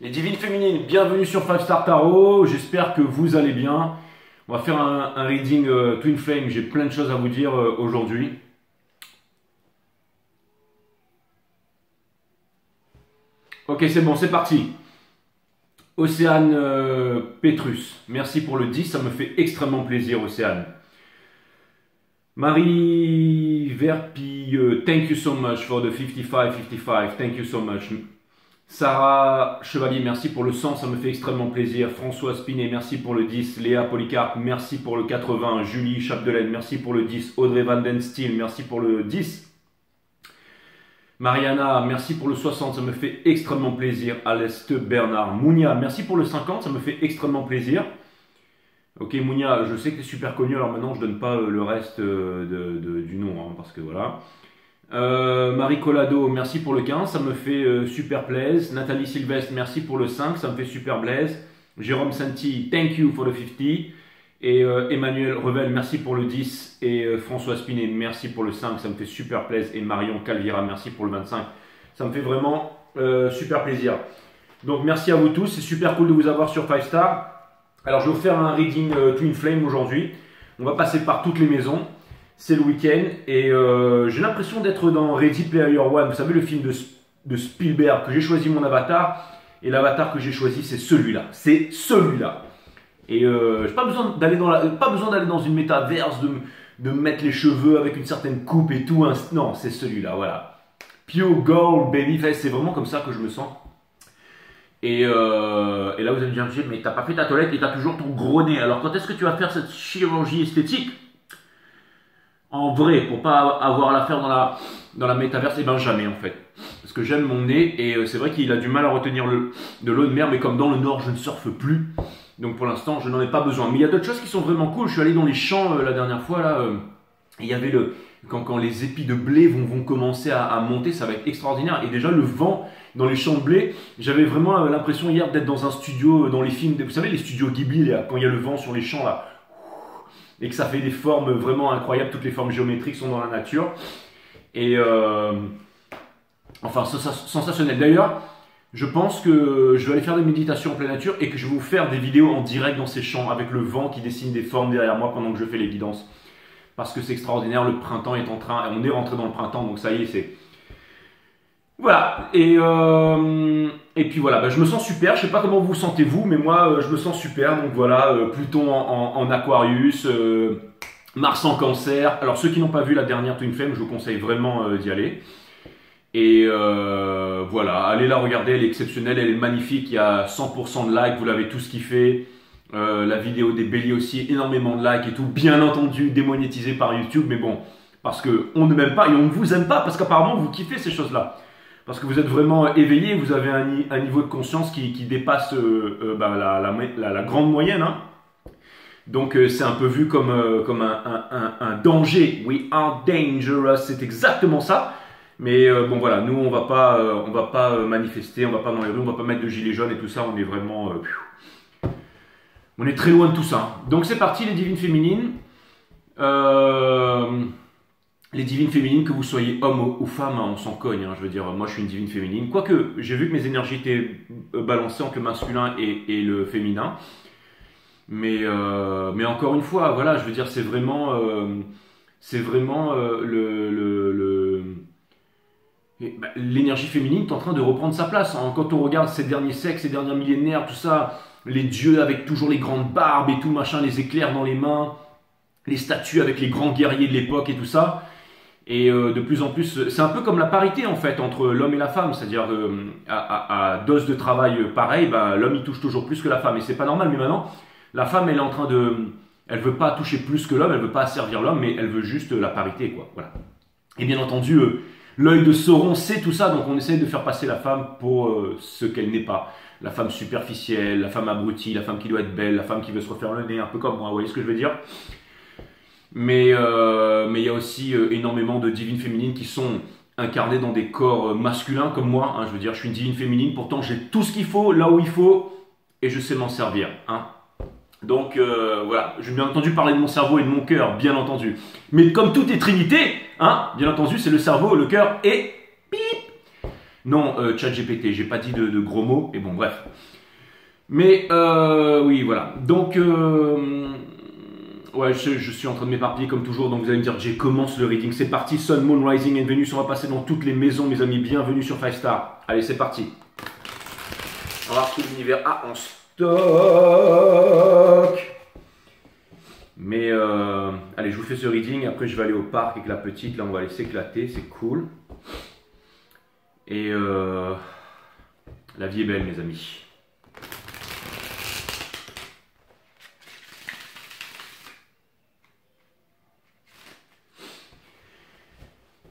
Les divines féminines, bienvenue sur 5 Star Tarot, j'espère que vous allez bien. On va faire un reading Twin Flame, j'ai plein de choses à vous dire aujourd'hui. Ok, c'est bon, c'est parti. Océane Petrus, merci pour le 10, ça me fait extrêmement plaisir Océane. Marie Verpi, thank you so much for the 55, thank you so much. Sarah Chevalier, merci pour le 100, ça me fait extrêmement plaisir. François Spinet, merci pour le 10. Léa Polycarpe, merci pour le 80. Julie Chapdelaine, merci pour le 10. Audrey Van Den Steel, merci pour le 10. Mariana, merci pour le 60, ça me fait extrêmement plaisir. Aleste Bernard. Mounia, merci pour le 50, ça me fait extrêmement plaisir. Ok Mounia, je sais que tu es super connu, alors maintenant je donne pas le reste du nom, hein, parce que voilà. Marie Colado, merci pour le 15, ça me fait super plaisir. Nathalie Sylvestre, merci pour le 5, ça me fait super plaisir. Jérôme Santi, thank you for the 50. Et Emmanuel Revel, merci pour le 10. Et François Spinet, merci pour le 5, ça me fait super plaisir. Et Marion Calvira, merci pour le 25. Ça me fait vraiment super plaisir. Donc merci à vous tous, c'est super cool de vous avoir sur 5 Star. Alors je vais vous faire un reading Twin Flame aujourd'hui. On va passer par toutes les maisons. C'est le week-end et j'ai l'impression d'être dans Ready Player One. Vous savez, le film de Spielberg, que j'ai choisi mon avatar. Et l'avatar que j'ai choisi, c'est celui-là. C'est celui-là. Et j'ai pas besoin d'aller dans une métaverse, de mettre les cheveux avec une certaine coupe et tout. Hein. Non, c'est celui-là, voilà. Pure Gold, baby. C'est vraiment comme ça que je me sens. Et là, vous allez me dire, mais t'as pas fait ta toilette et t'as toujours ton gros nez. Alors, quand est-ce que tu vas faire cette chirurgie esthétique? En vrai, pour pas avoir l'affaire dans la métaverse, et ben jamais en fait. Parce que j'aime mon nez et c'est vrai qu'il a du mal à retenir de l'eau de mer, mais comme dans le nord je ne surfe plus, donc pour l'instant je n'en ai pas besoin. Mais il y a d'autres choses qui sont vraiment cool. Je suis allé dans les champs la dernière fois là, il y avait quand les épis de blé vont commencer à monter, ça va être extraordinaire. Et déjà le vent dans les champs de blé, j'avais vraiment l'impression hier d'être dans un studio, dans les films, vous savez les studios Ghibli là, quand il y a le vent sur les champs là. Et que ça fait des formes vraiment incroyables, toutes les formes géométriques sont dans la nature. Et enfin, sensationnel. D'ailleurs, je pense que je vais aller faire des méditations en pleine nature et que je vais vous faire des vidéos en direct dans ces champs avec le vent qui dessine des formes derrière moi pendant que je fais les guidances. Parce que c'est extraordinaire, le printemps est en train, on est rentré dans le printemps, donc ça y est, c'est... Voilà, et puis voilà, je me sens super, je sais pas comment vous sentez vous, mais moi je me sens super, donc voilà, Pluton en Aquarius, Mars en Cancer. Alors ceux qui n'ont pas vu la dernière Twin Flame, je vous conseille vraiment d'y aller. Et voilà, allez la regarder, elle est exceptionnelle, elle est magnifique, il y a 100% de likes, vous l'avez tous kiffé. La vidéo des béliers aussi, énormément de likes et tout, bien entendu démonétisé par YouTube, mais bon, parce qu'on ne m'aime pas et on ne vous aime pas, parce qu'apparemment vous kiffez ces choses-là. Parce que vous êtes vraiment éveillé, vous avez un niveau de conscience qui dépasse la grande moyenne. Hein. Donc c'est un peu vu comme un danger. We are dangerous, c'est exactement ça. Mais bon voilà, nous on va pas manifester, on va pas dans les rues, on va pas mettre de gilets jaunes et tout ça. On est vraiment, on est très loin de tout ça. Donc c'est parti les divines féminines. Les divines féminines, que vous soyez homme ou femme, hein, on s'en cogne, hein, je veux dire, moi je suis une divine féminine. Quoique, j'ai vu que mes énergies étaient balancées entre le masculin et le féminin. Mais encore une fois, voilà, je veux dire, c'est vraiment l'énergie féminine qui est en train de reprendre sa place. Hein. Quand on regarde ces derniers siècles, ces derniers millénaires, tout ça, les dieux avec toujours les grandes barbes et tout, machin, les éclairs dans les mains, les statues avec les grands guerriers de l'époque et tout ça. Et de plus en plus, c'est un peu comme la parité en fait entre l'homme et la femme, c'est-à-dire à dose de travail pareil, l'homme il touche toujours plus que la femme et c'est pas normal. Mais maintenant, la femme elle est en train elle veut pas toucher plus que l'homme, elle veut pas asservir l'homme, mais elle veut juste la parité quoi. Voilà. Et bien entendu, l'œil de Sauron sait tout ça, donc on essaye de faire passer la femme pour ce qu'elle n'est pas. La femme superficielle, la femme abrutie, la femme qui doit être belle, la femme qui veut se refaire le nez, un peu comme moi, vous voyez ce que je veux dire? Mais il y a aussi énormément de divines féminines qui sont incarnées dans des corps masculins comme moi. Hein, je veux dire, je suis une divine féminine, pourtant j'ai tout ce qu'il faut, là où il faut, et je sais m'en servir. Hein. Donc voilà, je vais bien entendu parler de mon cerveau et de mon cœur, bien entendu. Mais comme tout est trinité, hein, bien entendu, c'est le cerveau, le cœur et pip. Non, ChatGPT, j'ai pas dit de gros mots, et bon, bref. Mais, oui, voilà. Donc, ouais, je suis en train de m'éparpiller comme toujours, donc vous allez me dire, Jay, commence le reading. C'est parti, Sun, Moon, Rising and Venus, on va passer dans toutes les maisons, mes amis. Bienvenue sur 5 Star. Allez, c'est parti. On va voir ce que l'univers a en stock. Mais allez, je vous fais ce reading. Après, je vais aller au parc avec la petite. Là, on va aller s'éclater. C'est cool. Et la vie est belle, mes amis.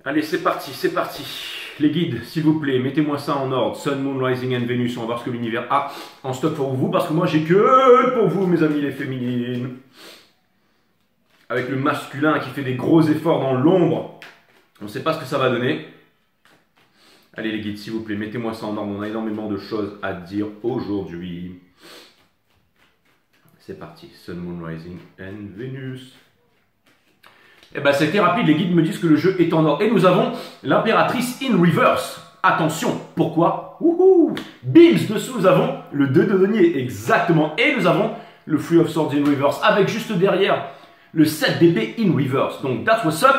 Allez, c'est parti, c'est parti. Les guides, s'il vous plaît, mettez-moi ça en ordre. Sun, Moon, Rising and Venus. On va voir ce que l'univers a en stock pour vous. Parce que moi, j'ai que pour vous, mes amis, les féminines. Avec le masculin qui fait des gros efforts dans l'ombre. On ne sait pas ce que ça va donner. Allez les guides, s'il vous plaît, mettez-moi ça en ordre. On a énormément de choses à dire aujourd'hui. C'est parti. Sun, Moon, Rising and Venus. Eh bien, c'était rapide. Les guides me disent que le jeu est en ordre. Et nous avons l'impératrice in reverse. Attention. Pourquoi? Wouhou! Bims, dessous, nous avons le 2 de denier. Exactement. Et nous avons le Three of Swords in reverse. Avec juste derrière le 7 d'épée in reverse. Donc, that's what's up.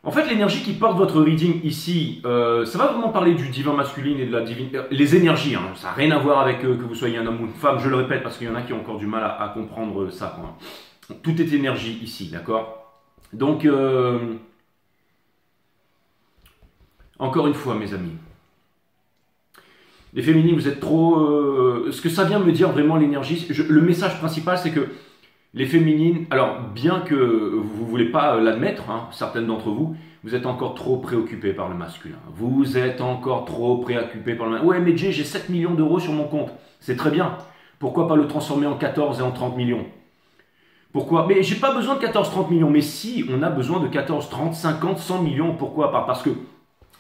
En fait, l'énergie qui porte votre reading ici, ça va vraiment parler du divin masculin et de la divine... les énergies, hein, ça n'a rien à voir avec que vous soyez un homme ou une femme, je le répète, parce qu'il y en a qui ont encore du mal à comprendre ça. Quoi. Tout est énergie ici, d'accord? Donc, encore une fois, mes amis, les féminines, vous êtes trop... ce que ça vient me dire vraiment l'énergie, le message principal, c'est que les féminines, alors bien que vous ne voulez pas l'admettre, hein, certaines d'entre vous, vous êtes encore trop préoccupées par le masculin. Vous êtes encore trop préoccupées par le masculin. Ouais, mais Jay, j'ai 7 millions d'euros sur mon compte. C'est très bien. Pourquoi pas le transformer en 14 et en 30 millions? Pourquoi? Mais j'ai pas besoin de 14-30 millions. Mais si, on a besoin de 14, 30, 50, 100 millions. Pourquoi pas? Parce que,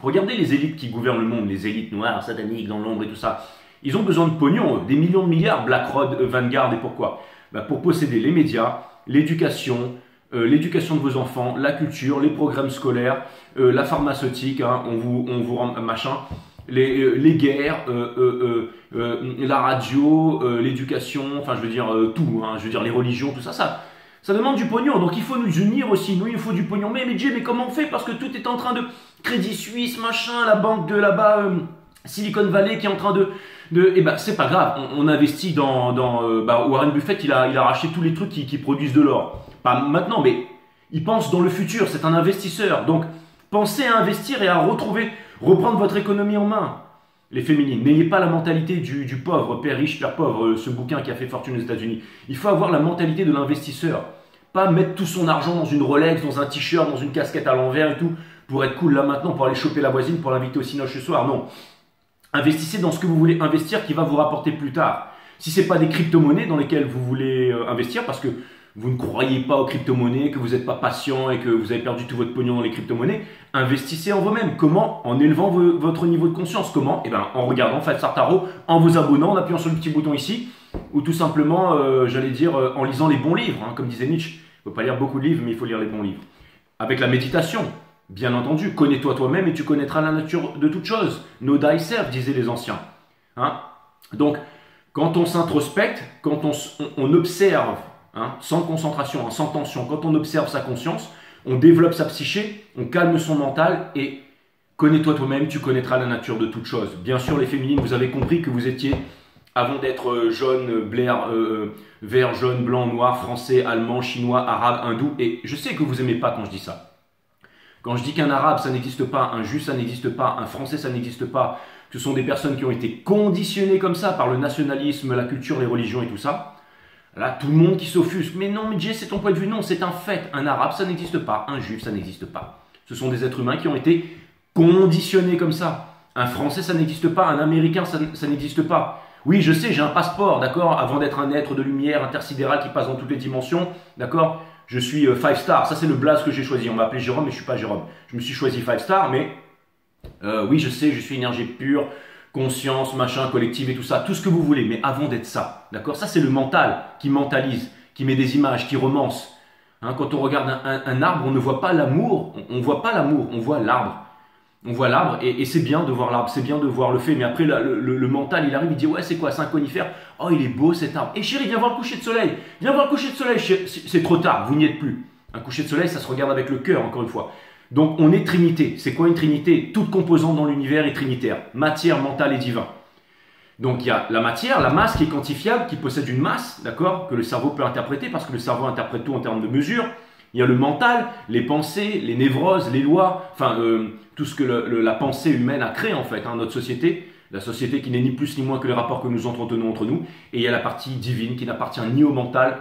regardez les élites qui gouvernent le monde, les élites noires, sataniques, dans l'ombre et tout ça. Ils ont besoin de pognon, des millions de milliards, BlackRock, Vanguard, et pourquoi? Bah pour posséder les médias, l'éducation, l'éducation de vos enfants, la culture, les programmes scolaires, la pharmaceutique, hein, on vous rend machin, les guerres, la radio, l'éducation, enfin je veux dire tout, hein, je veux dire les religions, tout ça, ça demande du pognon. Donc il faut nous unir aussi, nous il faut du pognon. Mais Jay, mais comment on fait? Parce que tout est en train de Crédit Suisse, machin, la banque de là-bas, Silicon Valley qui est en train eh ben, c'est pas grave, on investit dans Warren Buffett, il a racheté tous les trucs qui produisent de l'or. Pas maintenant, mais il pense dans le futur, c'est un investisseur. Donc, pensez à investir et à reprendre votre économie en main. Les féminines, n'ayez pas la mentalité du pauvre, père riche, père pauvre, ce bouquin qui a fait fortune aux États-Unis. Il faut avoir la mentalité de l'investisseur. Pas mettre tout son argent dans une Rolex, dans un t-shirt, dans une casquette à l'envers et tout, pour être cool là maintenant, pour aller choper la voisine, pour l'inviter au cinoche ce soir. Non. Investissez dans ce que vous voulez investir qui va vous rapporter plus tard. Si ce n'est pas des crypto-monnaies dans lesquelles vous voulez investir parce que vous ne croyez pas aux crypto-monnaies, que vous n'êtes pas patient et que vous avez perdu tout votre pognon dans les crypto-monnaies, investissez en vous-même. Comment? En élevant votre niveau de conscience. Comment? Eh bien, en regardant 5 Star Tarot, en vous abonnant, en appuyant sur le petit bouton ici, ou tout simplement, j'allais dire, en lisant les bons livres. Hein, comme disait Nietzsche, il ne faut pas lire beaucoup de livres, mais il faut lire les bons livres. Avec la méditation. Bien entendu, connais-toi toi-même et tu connaîtras la nature de toute chose. Know thyself, disaient les anciens. Hein? Donc, quand on s'introspecte, quand on observe, hein, sans concentration, hein, sans tension, quand on observe sa conscience, on développe sa psyché, on calme son mental et connais-toi toi-même, tu connaîtras la nature de toute chose. Bien sûr, les féminines, vous avez compris que vous étiez, avant d'être jaune, blair, vert, jaune, blanc, noir, français, allemand, chinois, arabe, hindou, et je sais que vous n'aimez pas quand je dis ça. Quand je dis qu'un arabe, ça n'existe pas, un juif, ça n'existe pas, un français, ça n'existe pas, ce sont des personnes qui ont été conditionnées comme ça par le nationalisme, la culture, les religions et tout ça. Là, tout le monde qui s'offusque. Mais non, mais Jay, c'est ton point de vue. Non, c'est un fait. Un arabe, ça n'existe pas. Un juif, ça n'existe pas. Ce sont des êtres humains qui ont été conditionnés comme ça. Un français, ça n'existe pas. Un américain, ça n'existe pas. Oui, je sais, j'ai un passeport, d'accord, avant d'être un être de lumière intersidéral qui passe dans toutes les dimensions, d'accord. Je suis 5 Star, ça c'est le blaze que j'ai choisi. On m'a appelé Jérôme, mais je ne suis pas Jérôme. Je me suis choisi 5 Star, mais oui, je sais, je suis énergie pure, conscience, machin, collective et tout ça, tout ce que vous voulez. Mais avant d'être ça, d'accord, ça c'est le mental qui mentalise, qui met des images, qui romance. Hein, quand on regarde un arbre, on ne voit pas l'amour, on ne voit pas l'amour, on voit l'arbre. On voit l'arbre et c'est bien de voir l'arbre, c'est bien de voir le fait. Mais après, le mental, il arrive, il dit ouais, c'est quoi, c'est un conifère. Oh, il est beau cet arbre. Et chérie, viens voir le coucher de soleil. Viens voir le coucher de soleil. C'est trop tard, vous n'y êtes plus. Un coucher de soleil, ça se regarde avec le cœur, encore une fois. Donc, on est trinité. C'est quoi une trinité? Toute composante dans l'univers est trinitaire. Matière, mental et divin. Donc, il y a la matière, la masse qui est quantifiable, qui possède une masse, d'accord, que le cerveau peut interpréter parce que le cerveau interprète tout en termes de mesure. Il y a le mental, les pensées, les névroses, les lois, enfin tout ce que la pensée humaine a créé en fait, hein, notre société, la société qui n'est ni plus ni moins que les rapports que nous entretenons entre nous, et il y a la partie divine qui n'appartient ni au mental,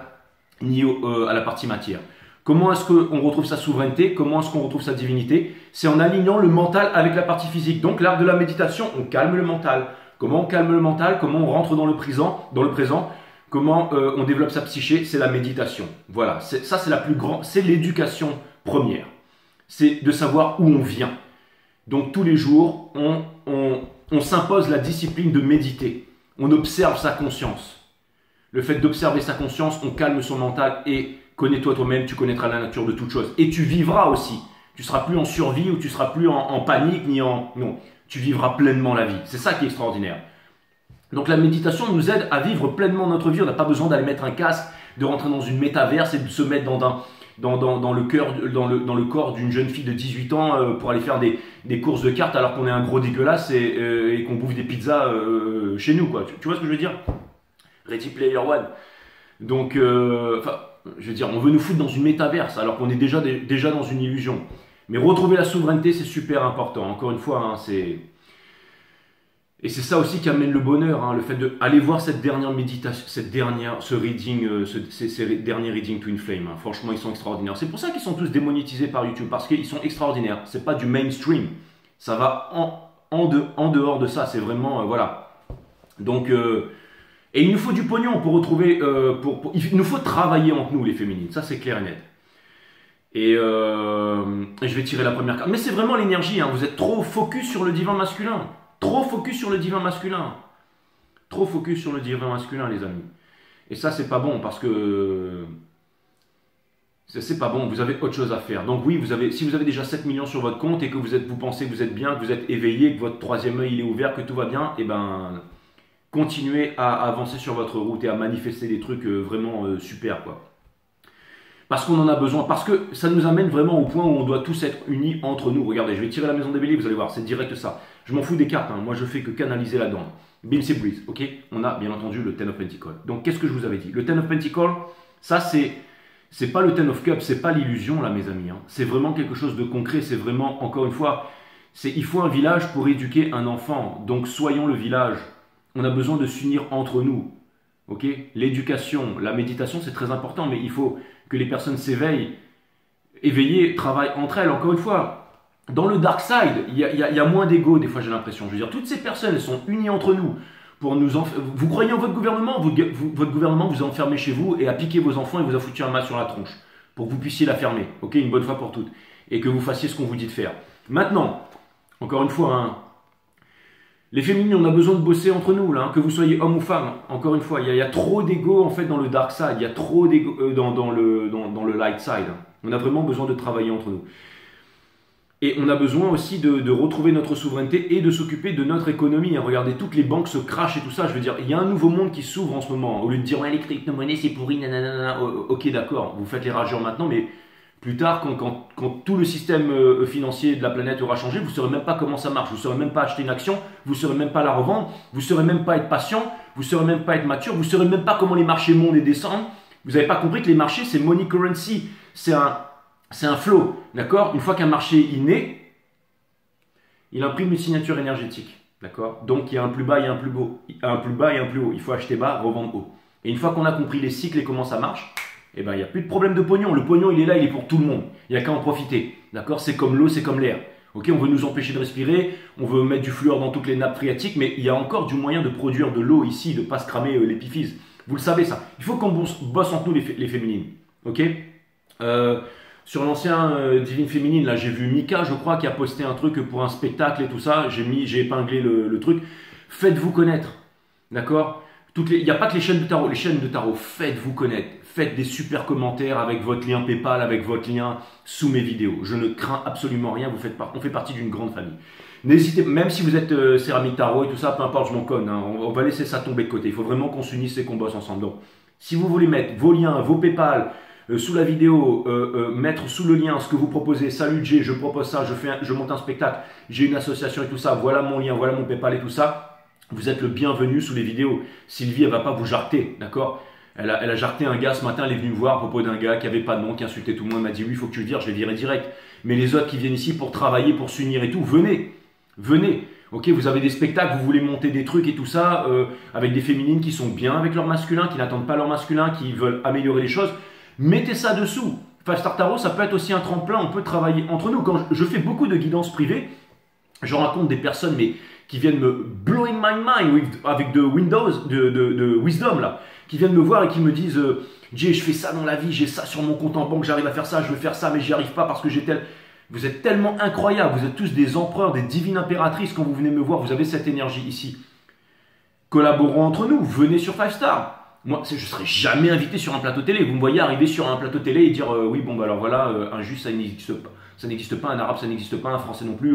ni à la partie matière. Comment est-ce qu'on retrouve sa souveraineté? Comment est-ce qu'on retrouve sa divinité? C'est en alignant le mental avec la partie physique. Donc l'art de la méditation, on calme le mental. Comment on calme le mental? Comment on rentre dans le présent? Comment on développe sa psyché? C'est la méditation. Voilà, ça c'est la plus grande, c'est l'éducation première. C'est de savoir où on vient. Donc tous les jours, on s'impose la discipline de méditer. On observe sa conscience. Le fait d'observer sa conscience, on calme son mental et connais-toi toi-même, tu connaîtras la nature de toute chose. Et tu vivras aussi. Tu seras plus en survie ou tu seras plus en panique ni en... Non, tu vivras pleinement la vie. C'est ça qui est extraordinaire. Donc la méditation nous aide à vivre pleinement notre vie. On n'a pas besoin d'aller mettre un casque, de rentrer dans une métaverse et de se mettre dans le corps d'une jeune fille de 18 ans pour aller faire des courses de cartes alors qu'on est un gros dégueulasse et qu'on bouffe des pizzas chez nous, quoi. Tu vois ce que je veux dire? Ready Player One. Donc, je veux dire, on veut nous foutre dans une métaverse alors qu'on est déjà dans une illusion. Mais retrouver la souveraineté, c'est super important. Encore une fois, hein, c'est... Et c'est ça aussi qui amène le bonheur, hein, le fait d'aller voir cette dernière méditation, ces derniers reading Twin Flame. Hein. Franchement, ils sont extraordinaires. C'est pour ça qu'ils sont tous démonétisés par YouTube, parce qu'ils sont extraordinaires. C'est pas du mainstream. Ça va en dehors de ça. C'est vraiment, voilà. Donc, et il nous faut du pognon pour retrouver, il nous faut travailler entre nous, les féminines. Ça, c'est clair et net. Et je vais tirer la première carte. Mais c'est vraiment l'énergie, hein. Vous êtes trop focus sur le divin masculin. Trop focus sur le divin masculin. Trop focus sur le divin masculin, les amis. Et ça, c'est pas bon parce que... C'est pas bon, vous avez autre chose à faire. Donc oui, si vous avez déjà 7 millions sur votre compte et que vous pensez que vous êtes bien, que vous êtes éveillé, que votre troisième œil il est ouvert, que tout va bien, et ben continuez à avancer sur votre route et à manifester des trucs vraiment super, quoi. Parce qu'on en a besoin, parce que ça nous amène vraiment au point où on doit tous être unis entre nous. Regardez, je vais tirer la maison des béliers, vous allez voir, c'est direct ça. Je m'en fous des cartes, hein. Moi je fais que canaliser là-dedans. Bim, c'est breeze, ok? On a bien entendu le Ten of Pentacles. Donc qu'est-ce que je vous avais dit? Le Ten of Pentacles, ça c'est pas le Ten of Cups, c'est pas l'illusion là mes amis. Hein. C'est vraiment quelque chose de concret, c'est vraiment, encore une fois, il faut un village pour éduquer un enfant. Donc soyons le village. On a besoin de s'unir entre nous. Ok? L'éducation, la méditation, c'est très important, mais il faut que les personnes s'éveillent, éveillées, travaillent entre elles. Encore une fois, dans le dark side, il y a moins d'ego, des fois j'ai l'impression. Je veux dire, toutes ces personnes, elles sont unies entre nous. Vous croyez en votre gouvernement, votre gouvernement vous a enfermé chez vous et a piqué vos enfants et vous a foutu un mal sur la tronche pour que vous puissiez la fermer, ok, une bonne fois pour toutes, et que vous fassiez ce qu'on vous dit de faire. Maintenant, encore une fois, hein, les féminines, on a besoin de bosser entre nous, là, hein, que vous soyez homme ou femme. Encore une fois, il y a trop d'ego en fait dans le dark side, il y a trop d'ego dans le light side. Hein. On a vraiment besoin de travailler entre nous. Et on a besoin aussi de retrouver notre souveraineté et de s'occuper de notre économie. Hein. Regardez, toutes les banques se crachent et tout ça. Je veux dire, il y a un nouveau monde qui s'ouvre en ce moment. Au lieu de dire, ouais, les crypto-monnaies, c'est pourri, nanana. Ok, d'accord, vous faites les rageurs maintenant, mais plus tard, quand tout le système financier de la planète aura changé, vous ne saurez même pas comment ça marche. Vous ne saurez même pas acheter une action, vous ne saurez même pas la revendre, vous ne saurez même pas être patient, vous ne saurez même pas être mature, vous ne saurez même pas comment les marchés montent et descendent. Vous n'avez pas compris que les marchés, c'est money currency. C'est un flow, d'accord? Une fois qu'un marché est né, il imprime une signature énergétique, d'accord? Donc il y a un plus bas et un plus haut, un plus bas et un plus haut. Il faut acheter bas, revendre haut. Et une fois qu'on a compris les cycles et comment ça marche, eh ben il n'y a plus de problème de pognon. Le pognon, il est là, il est pour tout le monde. Il n'y a qu'à en profiter, d'accord? C'est comme l'eau, c'est comme l'air. Ok, on veut nous empêcher de respirer, on veut mettre du fluor dans toutes les nappes phréatiques, mais il y a encore du moyen de produire de l'eau ici, de ne pas se cramer l'épiphyse. Vous le savez ça. Il faut qu'on bosse entre nous les féminines, ok? Sur l'ancien Divine Féminine, là, j'ai vu Mika, je crois, qui a posté un truc pour un spectacle et tout ça. J'ai épinglé le truc. Faites-vous connaître, d'accord? Il n'y a pas que les chaînes de tarot. Les chaînes de tarot, faites-vous connaître. faites des super commentaires avec votre lien PayPal, avec votre lien sous mes vidéos. Je ne crains absolument rien, on fait partie d'une grande famille. N'hésitez, même si vous êtes céramique tarot et tout ça, peu importe, je m'en conne, hein, on va laisser ça tomber de côté. Il faut vraiment qu'on s'unisse et qu'on bosse ensemble. Donc, si vous voulez mettre vos liens, vos PayPal sous la vidéo, mettre sous le lien ce que vous proposez, salut Jay, je propose ça, je monte un spectacle, j'ai une association et tout ça, voilà mon lien, voilà mon PayPal et tout ça, vous êtes le bienvenu sous les vidéos. Sylvie, elle va pas vous jarter, d'accord? Elle a jarté un gars ce matin, elle est venue me voir à propos d'un gars qui avait pas de nom, qui insultait tout le monde, elle m'a dit oui, il faut que tu le vires, je vais virer direct. Mais les autres qui viennent ici pour travailler, pour s'unir et tout, venez. Venez, ok, vous avez des spectacles, vous voulez monter des trucs et tout ça, avec des féminines qui sont bien avec leur masculin, qui n'attendent pas leur masculin, qui veulent améliorer les choses, mettez ça dessous. Five Star Tarot, ça peut être aussi un tremplin, on peut travailler entre nous. Quand je fais beaucoup de guidance privée, je rencontre des personnes mais qui viennent me blowing my mind avec de wisdom là, qui viennent me voir et qui me disent Jay, je fais ça dans la vie, j'ai ça sur mon compte en banque, j'arrive à faire ça, je veux faire ça, mais j'y arrive pas parce que j'ai tel... Vous êtes tellement incroyables, vous êtes tous des empereurs, des divines impératrices quand vous venez me voir, vous avez cette énergie ici. Collaborons entre nous, venez sur Five Star. Moi, je ne serai jamais invité sur un plateau télé. Vous me voyez arriver sur un plateau télé et dire oui, bon, bah alors voilà, un juif, ça n'existe pas. Ça n'existe pas, un arabe, ça n'existe pas, un français non plus.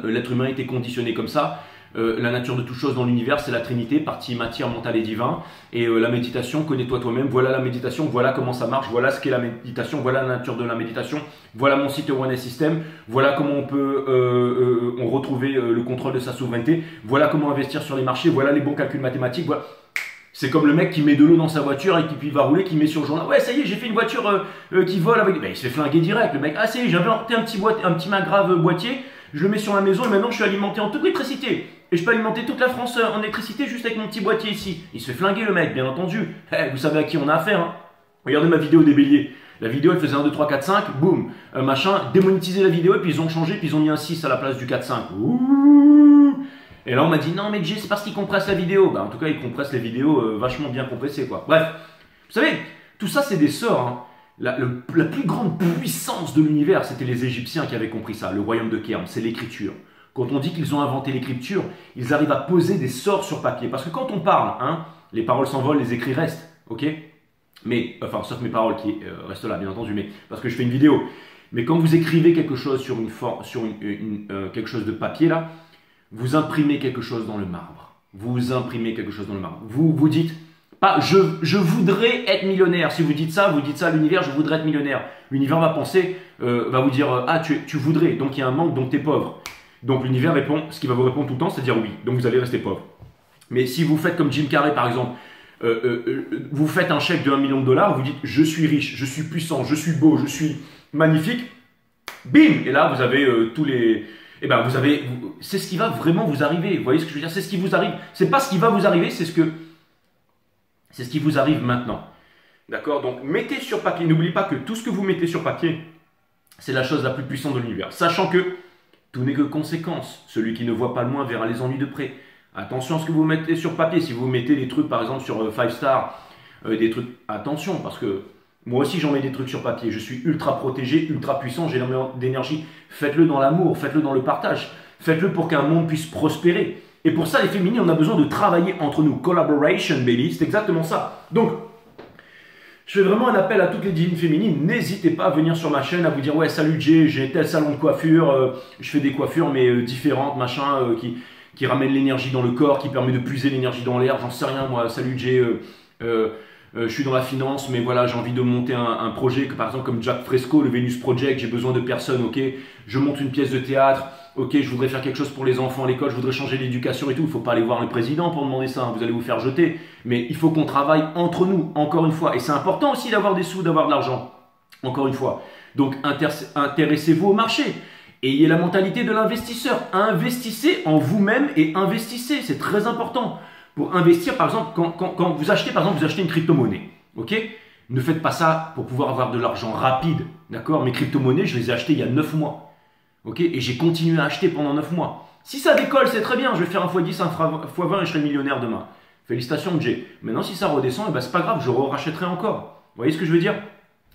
L'être humain a été conditionné comme ça. La nature de toute chose dans l'univers, c'est la Trinité, partie matière, mental et divin. Et la méditation, connais-toi toi-même. Voilà la méditation, voilà comment ça marche, voilà ce qu'est la méditation, voilà la nature de la méditation. Voilà mon site One System. Voilà comment on peut retrouver le contrôle de sa souveraineté. Voilà comment investir sur les marchés. Voilà les bons calculs mathématiques. Voilà. C'est comme le mec qui met de l'eau dans sa voiture et puis il va rouler, qui met sur le journal. Ouais, ça y est, j'ai fait une voiture qui vole avec. Ben, il se fait flinguer direct. Le mec, ah, ça y est, j'ai inventé un petit Magrave boîtier. Je le mets sur ma maison et maintenant je suis alimenté en toute électricité. Et je peux alimenter toute la France en électricité juste avec mon petit boîtier ici. Il se fait flinguer le mec, bien entendu. Vous savez à qui on a affaire. Hein. Regardez ma vidéo des béliers. La vidéo elle faisait 1, 2, 3, 4, 5, boum, machin, démonétiser la vidéo et puis ils ont changé, puis ils ont mis un 6 à la place du 4, 5. Ouh. Et là on m'a dit non mais Jay c'est parce qu'ils compressent la vidéo. Bah en tout cas ils compressent les vidéos vachement bien compressées quoi. Bref, vous savez, tout ça c'est des sorts. Hein. La plus grande puissance de l'univers, c'était les Égyptiens qui avaient compris ça, le royaume de Kerm, c'est l'écriture. Quand on dit qu'ils ont inventé l'écriture, ils arrivent à poser des sorts sur papier. Parce que quand on parle, hein, les paroles s'envolent, les écrits restent, ok? Mais, enfin, sauf mes paroles qui restent là, bien entendu, mais parce que je fais une vidéo. Mais quand vous écrivez quelque chose sur quelque chose de papier, là, vous imprimez quelque chose dans le marbre. Vous imprimez quelque chose dans le marbre. Vous dites, pas je voudrais être millionnaire. Si vous dites ça à l'univers, je voudrais être millionnaire. L'univers va penser, va vous dire, ah, tu voudrais, donc il y a un manque, donc tu es pauvre. Donc l'univers répond, ce qui va vous répondre tout le temps, c'est-à-dire oui. Donc vous allez rester pauvre. Mais si vous faites comme Jim Carrey par exemple, vous faites un chèque de 1 million de dollars, vous dites je suis riche, je suis puissant, je suis beau, je suis magnifique, bim. Et là vous avez tous les... Eh ben vous avez... C'est ce qui va vraiment vous arriver. Vous voyez ce que je veux dire? C'est ce qui vous arrive. C'est pas ce qui va vous arriver, c'est ce qui vous arrive maintenant. D'accord? Donc mettez sur papier. N'oubliez pas que tout ce que vous mettez sur papier, c'est la chose la plus puissante de l'univers. Sachant que tout n'est que conséquence. Celui qui ne voit pas le loin verra les ennuis de près. Attention à ce que vous mettez sur papier. Si vous mettez des trucs, par exemple, sur Five Star, des trucs, attention, parce que moi aussi, j'en mets des trucs sur papier. Je suis ultra protégé, ultra puissant, j'ai énormément d'énergie. Faites-le dans l'amour, faites-le dans le partage. Faites-le pour qu'un monde puisse prospérer. Et pour ça, les féminines, on a besoin de travailler entre nous. Collaboration, baby, c'est exactement ça. Donc, je fais vraiment un appel à toutes les divines féminines. N'hésitez pas à venir sur ma chaîne, à vous dire « Ouais, salut Jay, j'ai tel salon de coiffure, je fais des coiffures mais différentes, machin, qui ramènent l'énergie dans le corps, qui permet de puiser l'énergie dans l'air. J'en sais rien, moi. Salut Jay, je suis dans la finance, mais voilà, j'ai envie de monter un projet, que, par exemple comme Jack Fresco, le Venus Project, j'ai besoin de personnes, ok. Je monte une pièce de théâtre, ok, je voudrais faire quelque chose pour les enfants à l'école, je voudrais changer l'éducation et tout. Il ne faut pas aller voir le président pour demander ça, hein, vous allez vous faire jeter. Mais il faut qu'on travaille entre nous, encore une fois. Et c'est important aussi d'avoir des sous, d'avoir de l'argent, encore une fois. Donc intéressez-vous au marché. Ayez la mentalité de l'investisseur. Investissez en vous-même et investissez, c'est très important. Pour investir, par exemple, quand vous achetez, par exemple, vous achetez une crypto-monnaie, ok? Ne faites pas ça pour pouvoir avoir de l'argent rapide, d'accord? Mes crypto-monnaies, je les ai achetées il y a 9 mois, ok? Et j'ai continué à acheter pendant 9 mois. Si ça décolle, c'est très bien, je vais faire un x10, un x20 et je serai millionnaire demain. Félicitations, Jay. Maintenant, si ça redescend, eh ben, c'est pas grave, je rachèterai encore. Vous voyez ce que je veux dire?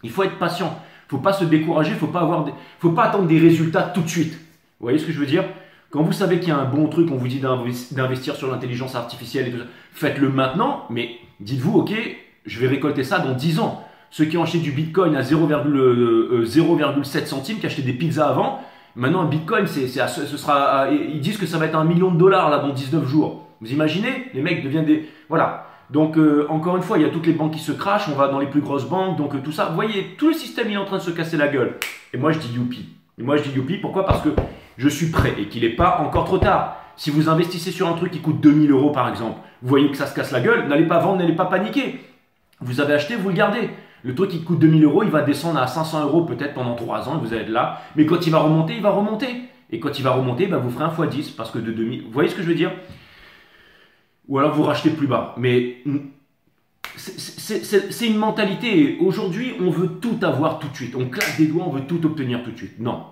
Il faut être patient. Il ne faut pas se décourager, il ne faut pas attendre des résultats tout de suite. Vous voyez ce que je veux dire? Quand vous savez qu'il y a un bon truc, on vous dit d'investir sur l'intelligence artificielle et tout ça, faites-le maintenant, mais dites-vous, ok, je vais récolter ça dans 10 ans. Ceux qui ont acheté du Bitcoin à 0,7 centimes, qui achetaient des pizzas avant, maintenant un Bitcoin, ils disent que ça va être $1 million là dans 19 jours. Vous imaginez? Les mecs deviennent des... Voilà. Donc, encore une fois, il y a toutes les banques qui se crachent, on va dans les plus grosses banques, donc tout ça. Vous voyez, tout le système il est en train de se casser la gueule. Et moi, je dis youpi. Et moi, je dis youpi, pourquoi? Parce que je suis prêt et qu'il n'est pas encore trop tard. Si vous investissez sur un truc qui coûte 2000 € par exemple, vous voyez que ça se casse la gueule, n'allez pas vendre, n'allez pas paniquer. Vous avez acheté, vous le gardez. Le truc qui coûte 2000 €, il va descendre à 500 € peut-être pendant 3 ans, et vous allez être là. Mais quand il va remonter, il va remonter. Et quand il va remonter, ben, vous ferez un x10, parce que de 2000... Vous voyez ce que je veux dire? Ou alors vous rachetez plus bas. Mais c'est une mentalité. Aujourd'hui, on veut tout avoir tout de suite. On claque des doigts, on veut tout obtenir tout de suite. Non.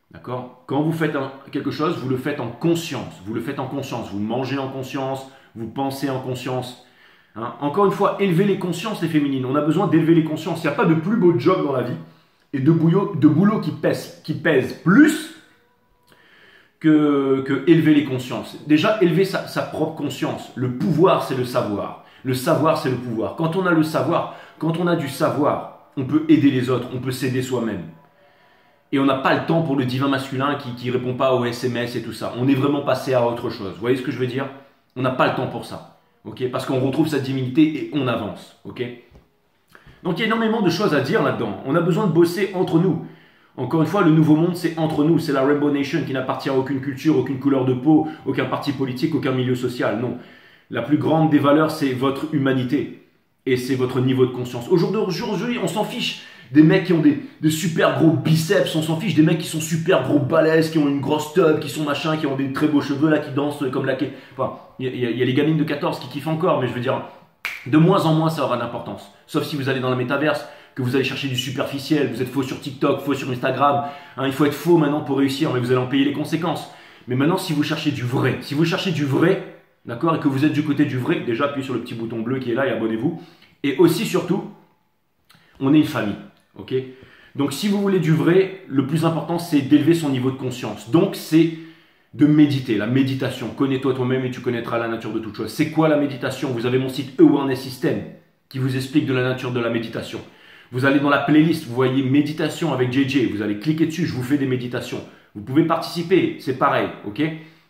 D'accord? Quand vous faites quelque chose, vous le faites en conscience. Vous le faites en conscience. Vous mangez en conscience. Vous pensez en conscience. Hein? Encore une fois, élevez les consciences, les féminines. On a besoin d'élever les consciences. Il n'y a pas de plus beau job dans la vie et de boulot qui pèse plus que élever les consciences. Déjà, élever sa propre conscience. Le pouvoir, c'est le savoir. Le savoir, c'est le pouvoir. Quand on a le savoir, quand on a du savoir, on peut aider les autres, on peut s'aider soi-même. Et on n'a pas le temps pour le divin masculin qui ne répond pas aux SMS et tout ça. On est vraiment passé à autre chose. Vous voyez ce que je veux dire? On n'a pas le temps pour ça. Okay? Parce qu'on retrouve sa divinité et on avance. Okay? Donc il y a énormément de choses à dire là-dedans. On a besoin de bosser entre nous. Encore une fois, le nouveau monde, c'est entre nous. C'est la Rainbow Nation qui n'appartient à aucune culture, aucune couleur de peau, aucun parti politique, aucun milieu social. Non. La plus grande des valeurs, c'est votre humanité. Et c'est votre niveau de conscience. Aujourd'hui, on s'en fiche des mecs qui ont des super gros biceps. On s'en fiche des mecs qui sont super gros balèzes, qui ont une grosse tub, qui sont machin, qui ont des très beaux cheveux, là, qui dansent comme la... Enfin, il y a les gamines de 14 qui kiffent encore, mais je veux dire, de moins en moins, ça aura d'importance. Sauf si vous allez dans la métaverse, que vous allez chercher du superficiel, vous êtes faux sur TikTok, faux sur Instagram. Hein, il faut être faux maintenant pour réussir, mais vous allez en payer les conséquences. Mais maintenant, si vous cherchez du vrai, d'accord, et que vous êtes du côté du vrai, déjà appuyez sur le petit bouton bleu qui est là et abonnez-vous. Et aussi, surtout, on est une famille, ok? Donc, si vous voulez du vrai, le plus important, c'est d'élever son niveau de conscience. Donc, c'est de méditer, la méditation. Connais-toi toi-même et tu connaîtras la nature de toute chose. C'est quoi la méditation? Vous avez mon site Awareness System qui vous explique de la nature de la méditation. Vous allez dans la playlist, vous voyez méditation avec JJ, vous allez cliquer dessus, je vous fais des méditations. Vous pouvez participer, c'est pareil, ok?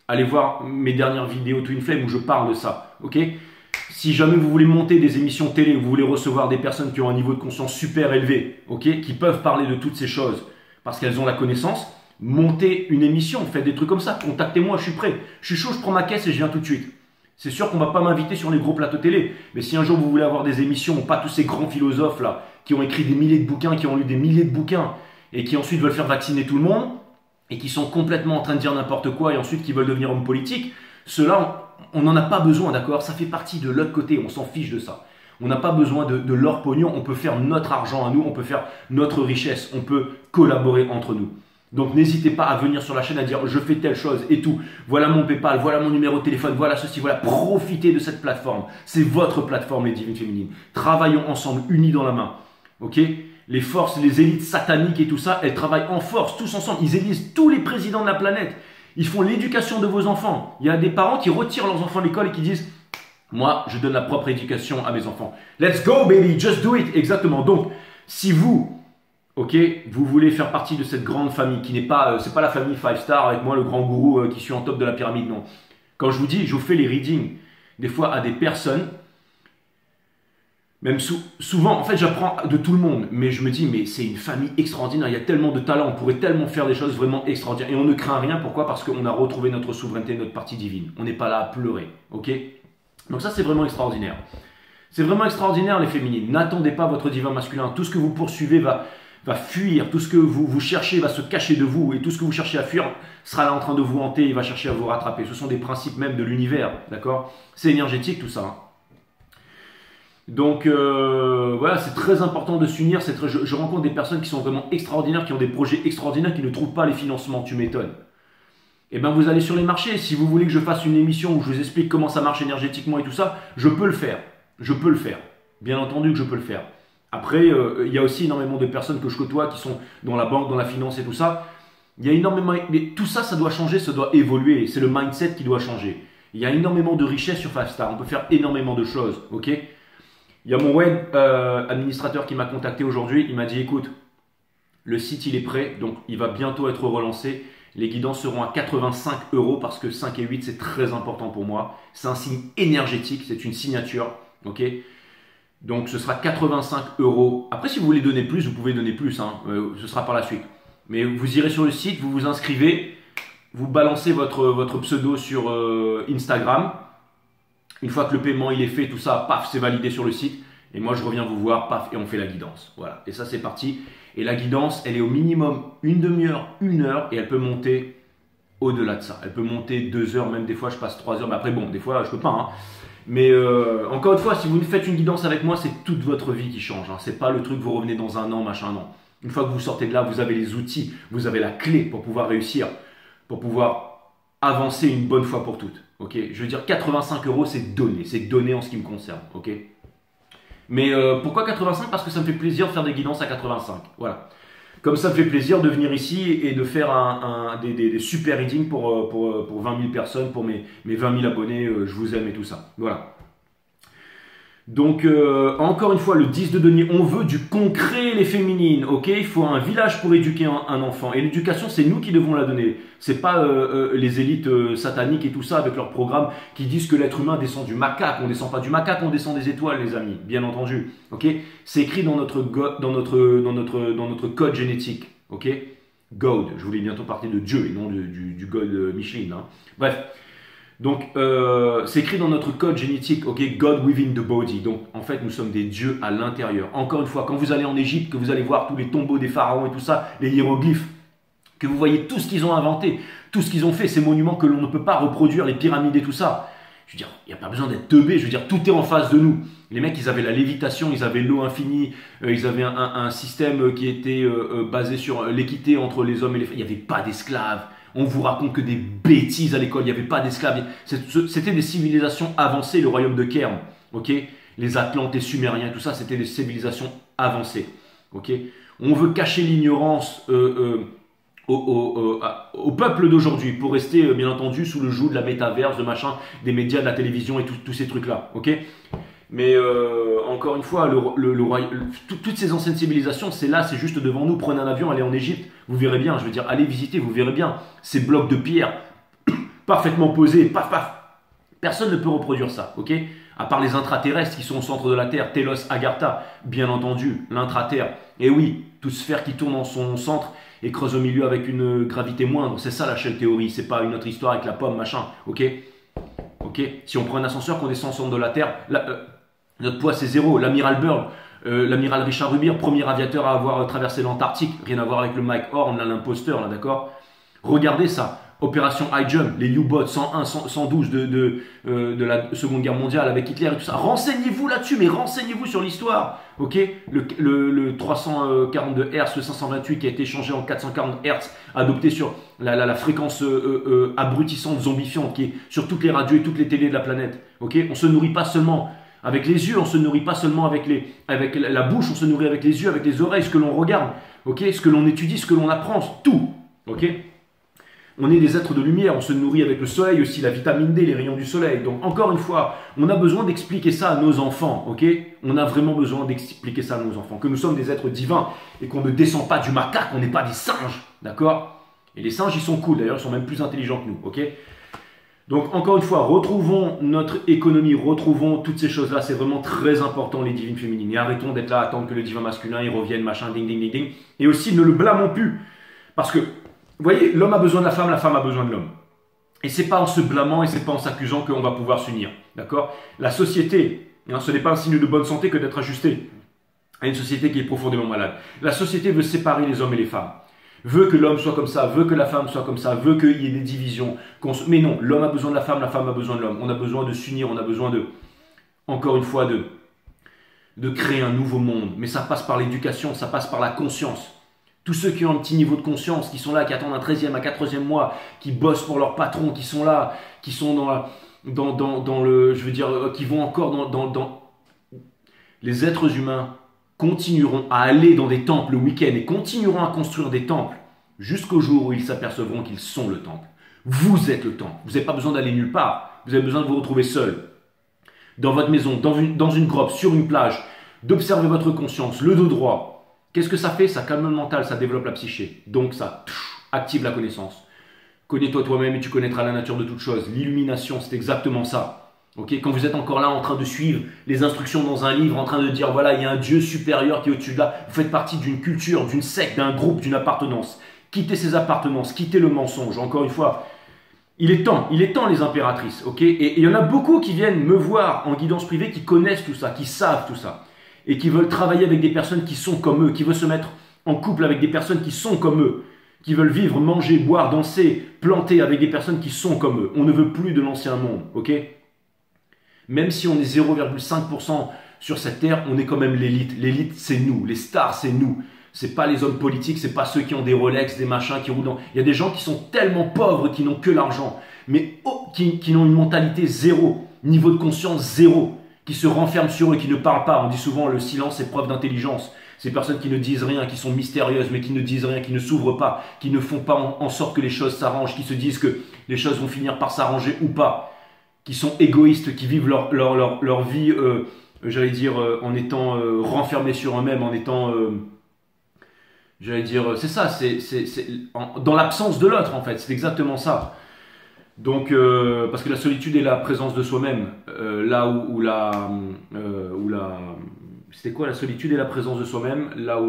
Allez voir mes dernières vidéos Twin Flame où je parle de ça, ok? Si jamais vous voulez monter des émissions télé, vous voulez recevoir des personnes qui ont un niveau de conscience super élevé, ok? Qui peuvent parler de toutes ces choses parce qu'elles ont la connaissance, montez une émission, faites des trucs comme ça, contactez-moi, je suis prêt. Je suis chaud, je prends ma caisse et je viens tout de suite. C'est sûr qu'on ne va pas m'inviter sur les gros plateaux télé, mais si un jour vous voulez avoir des émissions, pas tous ces grands philosophes là, qui ont écrit des milliers de bouquins, qui ont lu des milliers de bouquins, et qui ensuite veulent faire vacciner tout le monde, et qui sont complètement en train de dire n'importe quoi, et ensuite qui veulent devenir hommes politiques, ceux-là, on n'en a pas besoin, d'accord? Ça fait partie de l'autre côté, on s'en fiche de ça. On n'a pas besoin de leur pognon, on peut faire notre argent à nous, on peut faire notre richesse, on peut collaborer entre nous. Donc n'hésitez pas à venir sur la chaîne à dire je fais telle chose et tout. Voilà mon PayPal, voilà mon numéro de téléphone, voilà ceci, voilà. Profitez de cette plateforme. C'est votre plateforme, les divines féminines. Travaillons ensemble, unis dans la main. Ok? Les forces, les élites sataniques et tout ça, elles travaillent en force, tous ensemble. Ils élisent tous les présidents de la planète. Ils font l'éducation de vos enfants. Il y a des parents qui retirent leurs enfants de l'école et qui disent moi, je donne la propre éducation à mes enfants. Let's go, baby, just do it. Exactement. Donc, si vous... Ok, vous voulez faire partie de cette grande famille qui n'est pas, c'est pas la famille 5 star avec moi le grand gourou qui suis en top de la pyramide, non. Quand je vous dis, je vous fais les readings des fois à des personnes, même souvent, en fait j'apprends de tout le monde, mais je me dis, mais c'est une famille extraordinaire, il y a tellement de talent, on pourrait tellement faire des choses vraiment extraordinaires, et on ne craint rien, pourquoi? Parce qu'on a retrouvé notre souveraineté, notre partie divine, on n'est pas là à pleurer, ok? Donc ça c'est vraiment extraordinaire. C'est vraiment extraordinaire les féminines, n'attendez pas votre divin masculin, tout ce que vous poursuivez va fuir, tout ce que vous cherchez va se cacher de vous, et tout ce que vous cherchez à fuir sera là en train de vous hanter, il va chercher à vous rattraper. Ce sont des principes même de l'univers, d'accord? C'est énergétique tout ça. Hein. Donc voilà, c'est très important de s'unir. Je rencontre des personnes qui sont vraiment extraordinaires, qui ont des projets extraordinaires, qui ne trouvent pas les financements, tu m'étonnes. Et bien vous allez sur les marchés, si vous voulez que je fasse une émission où je vous explique comment ça marche énergétiquement et tout ça, je peux le faire. Je peux le faire. Bien entendu que je peux le faire. Après, il y a aussi énormément de personnes que je côtoie qui sont dans la banque, dans la finance et tout ça. Il y a énormément, mais tout ça, ça doit changer, ça doit évoluer. C'est le mindset qui doit changer. Il y a énormément de richesses sur 5 Star. On peut faire énormément de choses, ok? Il Il y a mon web administrateur qui m'a contacté aujourd'hui. Il m'a dit, écoute, le site il est prêt, donc il va bientôt être relancé. Les guidances seront à 85 € parce que 5 et 8 c'est très important pour moi. C'est un signe énergétique, c'est une signature. Ok, donc ce sera 85 €. Après, si vous voulez donner plus, vous pouvez donner plus. Hein, ce sera par la suite. Mais vous irez sur le site, vous vous inscrivez, vous balancez votre pseudo sur Instagram. Une fois que le paiement il est fait, tout ça, paf, c'est validé sur le site. Et moi, je reviens vous voir, paf, et on fait la guidance. Voilà. Et ça, c'est parti. Et la guidance, elle est au minimum une demi-heure, 1 heure, et elle peut monter au-delà de ça. Elle peut monter 2 heures, même des fois, je passe 3 heures. Mais après, bon, des fois, je peux pas. Hein. Mais encore une fois, si vous faites une guidance avec moi, c'est toute votre vie qui change. Hein. C'est pas le truc, vous revenez dans un an, machin, non. Une fois que vous sortez de là, vous avez les outils, vous avez la clé pour pouvoir réussir, pour pouvoir avancer une bonne fois pour toutes. Ok, je veux dire, 85 €, c'est donné en ce qui me concerne. Ok. Mais pourquoi 85? Parce que ça me fait plaisir de faire des guidances à 85. Voilà. Comme ça me fait plaisir de venir ici et de faire des super readings pour 20 000 personnes, pour mes 20 000 abonnés, je vous aime et tout ça. Voilà. Donc, encore une fois, le 10 de denier, on veut du concret, les féminines, ok? Il faut un village pour éduquer un enfant. Et l'éducation, c'est nous qui devons la donner. C'est pas les élites sataniques et tout ça avec leurs programmes qui disent que l'être humain descend du macaque. On descend pas du macaque, on descend des étoiles, les amis, bien entendu. Ok? C'est écrit dans notre code génétique, ok? God, je voulais bientôt parler de Dieu et non du God Micheline. Hein. Bref. Donc, c'est écrit dans notre code génétique, ok, God within the body. Donc, en fait, nous sommes des dieux à l'intérieur. Encore une fois, quand vous allez en Égypte, que vous allez voir tous les tombeaux des pharaons et tout ça, les hiéroglyphes, que vous voyez tout ce qu'ils ont inventé, tout ce qu'ils ont fait, ces monuments que l'on ne peut pas reproduire, les pyramides et tout ça. Je veux dire, il n'y a pas besoin d'être teubé, je veux dire, tout est en face de nous. Les mecs, ils avaient la lévitation, ils avaient l'eau infinie, ils avaient un système qui était basé sur l'équité entre les hommes et les femmes. Il n'y avait pas d'esclaves. On vous raconte que des bêtises à l'école, il n'y avait pas d'esclaves. C'était des civilisations avancées, le royaume de Kherm. Ok, les Atlantes, les Sumériens, tout ça, c'était des civilisations avancées. Ok, on veut cacher l'ignorance au peuple d'aujourd'hui pour rester, bien entendu, sous le joug de la métaverse, de machin, des médias, de la télévision et tous ces trucs-là. Ok. Mais encore une fois, toutes ces anciennes civilisations, c'est là, c'est juste devant nous. Prenez un avion, allez en Égypte, vous verrez bien. Je veux dire, allez visiter, vous verrez bien. Ces blocs de pierre, parfaitement posés, paf, paf. Personne ne peut reproduire ça, ok? À part les intraterrestres qui sont au centre de la Terre, Telos, Agartha, bien entendu, l'intraterre. Et oui, toute sphère qui tourne en son centre et creuse au milieu avec une gravité moindre. C'est ça la Shell théorie, c'est pas une autre histoire avec la pomme, machin, ok? Ok? Si on prend un ascenseur, qu'on descend au centre de la Terre, notre poids c'est 0. L'amiral Byrd, l'amiral Richard Rubir, premier aviateur à avoir traversé l'Antarctique, rien à voir avec le Mike Horn, l'imposteur, là, d'accord? Regardez ça, opération High Jump, les U-Boats 101, 112 de la Seconde Guerre mondiale avec Hitler et tout ça. Renseignez-vous là-dessus, mais renseignez-vous sur l'histoire, ok? Le 342 Hz, le 528 qui a été changé en 440 Hz, adopté sur la fréquence abrutissante, zombifiante, qui est sur toutes les radios et toutes les télés de la planète, ok? On se nourrit pas seulement avec les yeux, on se nourrit pas seulement avec la bouche, on se nourrit avec les yeux, avec les oreilles, ce que l'on regarde, ok, ce que l'on étudie, ce que l'on apprend, tout, ok. On est des êtres de lumière, on se nourrit avec le soleil aussi, la vitamine D, les rayons du soleil. Donc encore une fois, on a besoin d'expliquer ça à nos enfants, ok. On a vraiment besoin d'expliquer ça à nos enfants, que nous sommes des êtres divins et qu'on ne descend pas du macaque, on n'est pas des singes, d'accord. Et les singes, ils sont cool, d'ailleurs, ils sont même plus intelligents que nous, ok. Donc, encore une fois, retrouvons notre économie, retrouvons toutes ces choses-là. C'est vraiment très important, les divines féminines. Et arrêtons d'être là à attendre que le divin masculin, il revienne, machin, ding, ding, ding, ding. Et aussi, ne le blâmons plus. Parce que, vous voyez, l'homme a besoin de la femme a besoin de l'homme. Et c'est pas en se blâmant et c'est pas en s'accusant qu'on va pouvoir s'unir. D'accord? La société, hein, ce n'est pas un signe de bonne santé que d'être ajusté à une société qui est profondément malade. La société veut séparer les hommes et les femmes. Veut que l'homme soit comme ça, veut que la femme soit comme ça, veut qu'il y ait des divisions. Mais non, l'homme a besoin de la femme a besoin de l'homme. On a besoin de s'unir, on a besoin de, encore une fois, de créer un nouveau monde. Mais ça passe par l'éducation, ça passe par la conscience. Tous ceux qui ont un petit niveau de conscience, qui sont là, qui attendent un 13e, un 4e mois, qui bossent pour leur patron, qui sont là, qui sont dans le, je veux dire, qui vont encore dans les êtres humains continueront à aller dans des temples le week-end et continueront à construire des temples jusqu'au jour où ils s'apercevront qu'ils sont le temple. Vous êtes le temple. Vous n'avez pas besoin d'aller nulle part. Vous avez besoin de vous retrouver seul. dans votre maison, dans une grotte, sur une plage, d'observer votre conscience, le dos droit. Qu'est-ce que ça fait? Ça calme le mental, ça développe la psyché. Donc ça active la connaissance. Connais-toi toi-même et tu connaîtras la nature de toute chose. L'illumination, c'est exactement ça. Okay, quand vous êtes encore là en train de suivre les instructions dans un livre, en train de dire voilà, il y a un Dieu supérieur qui est au-dessus de là, vous faites partie d'une culture, d'une secte, d'un groupe, d'une appartenance. Quittez ces appartenances, quittez le mensonge. Encore une fois, il est temps les impératrices. Okay, et il y en a beaucoup qui viennent me voir en guidance privée, qui connaissent tout ça, qui savent tout ça. Et qui veulent travailler avec des personnes qui sont comme eux, qui veulent se mettre en couple avec des personnes qui sont comme eux, qui veulent vivre, manger, boire, danser, planter avec des personnes qui sont comme eux. On ne veut plus de l'ancien monde, ok? Même si on est 0,5% sur cette terre, on est quand même l'élite. L'élite, c'est nous. Les stars, c'est nous. C'est pas les hommes politiques, c'est pas ceux qui ont des Rolex, des machins, qui roulent dans... Il y a des gens qui sont tellement pauvres qui n'ont que l'argent, mais qui ont une mentalité zéro, niveau de conscience zéro, qui se renferment sur eux, qui ne parlent pas. On dit souvent le silence est preuve d'intelligence. Ces personnes qui ne disent rien, qui sont mystérieuses, mais qui ne disent rien, qui ne s'ouvrent pas, qui ne font pas en sorte que les choses s'arrangent, qui se disent que les choses vont finir par s'arranger ou pas, qui sont égoïstes, qui vivent leur vie, j'allais dire, en étant renfermés sur eux-mêmes, en étant, j'allais dire, c'est ça, dans l'absence de l'autre en fait, c'est exactement ça. Donc, parce que la solitude est la présence de soi-même, là où c'était quoi la solitude et la présence de soi-même, là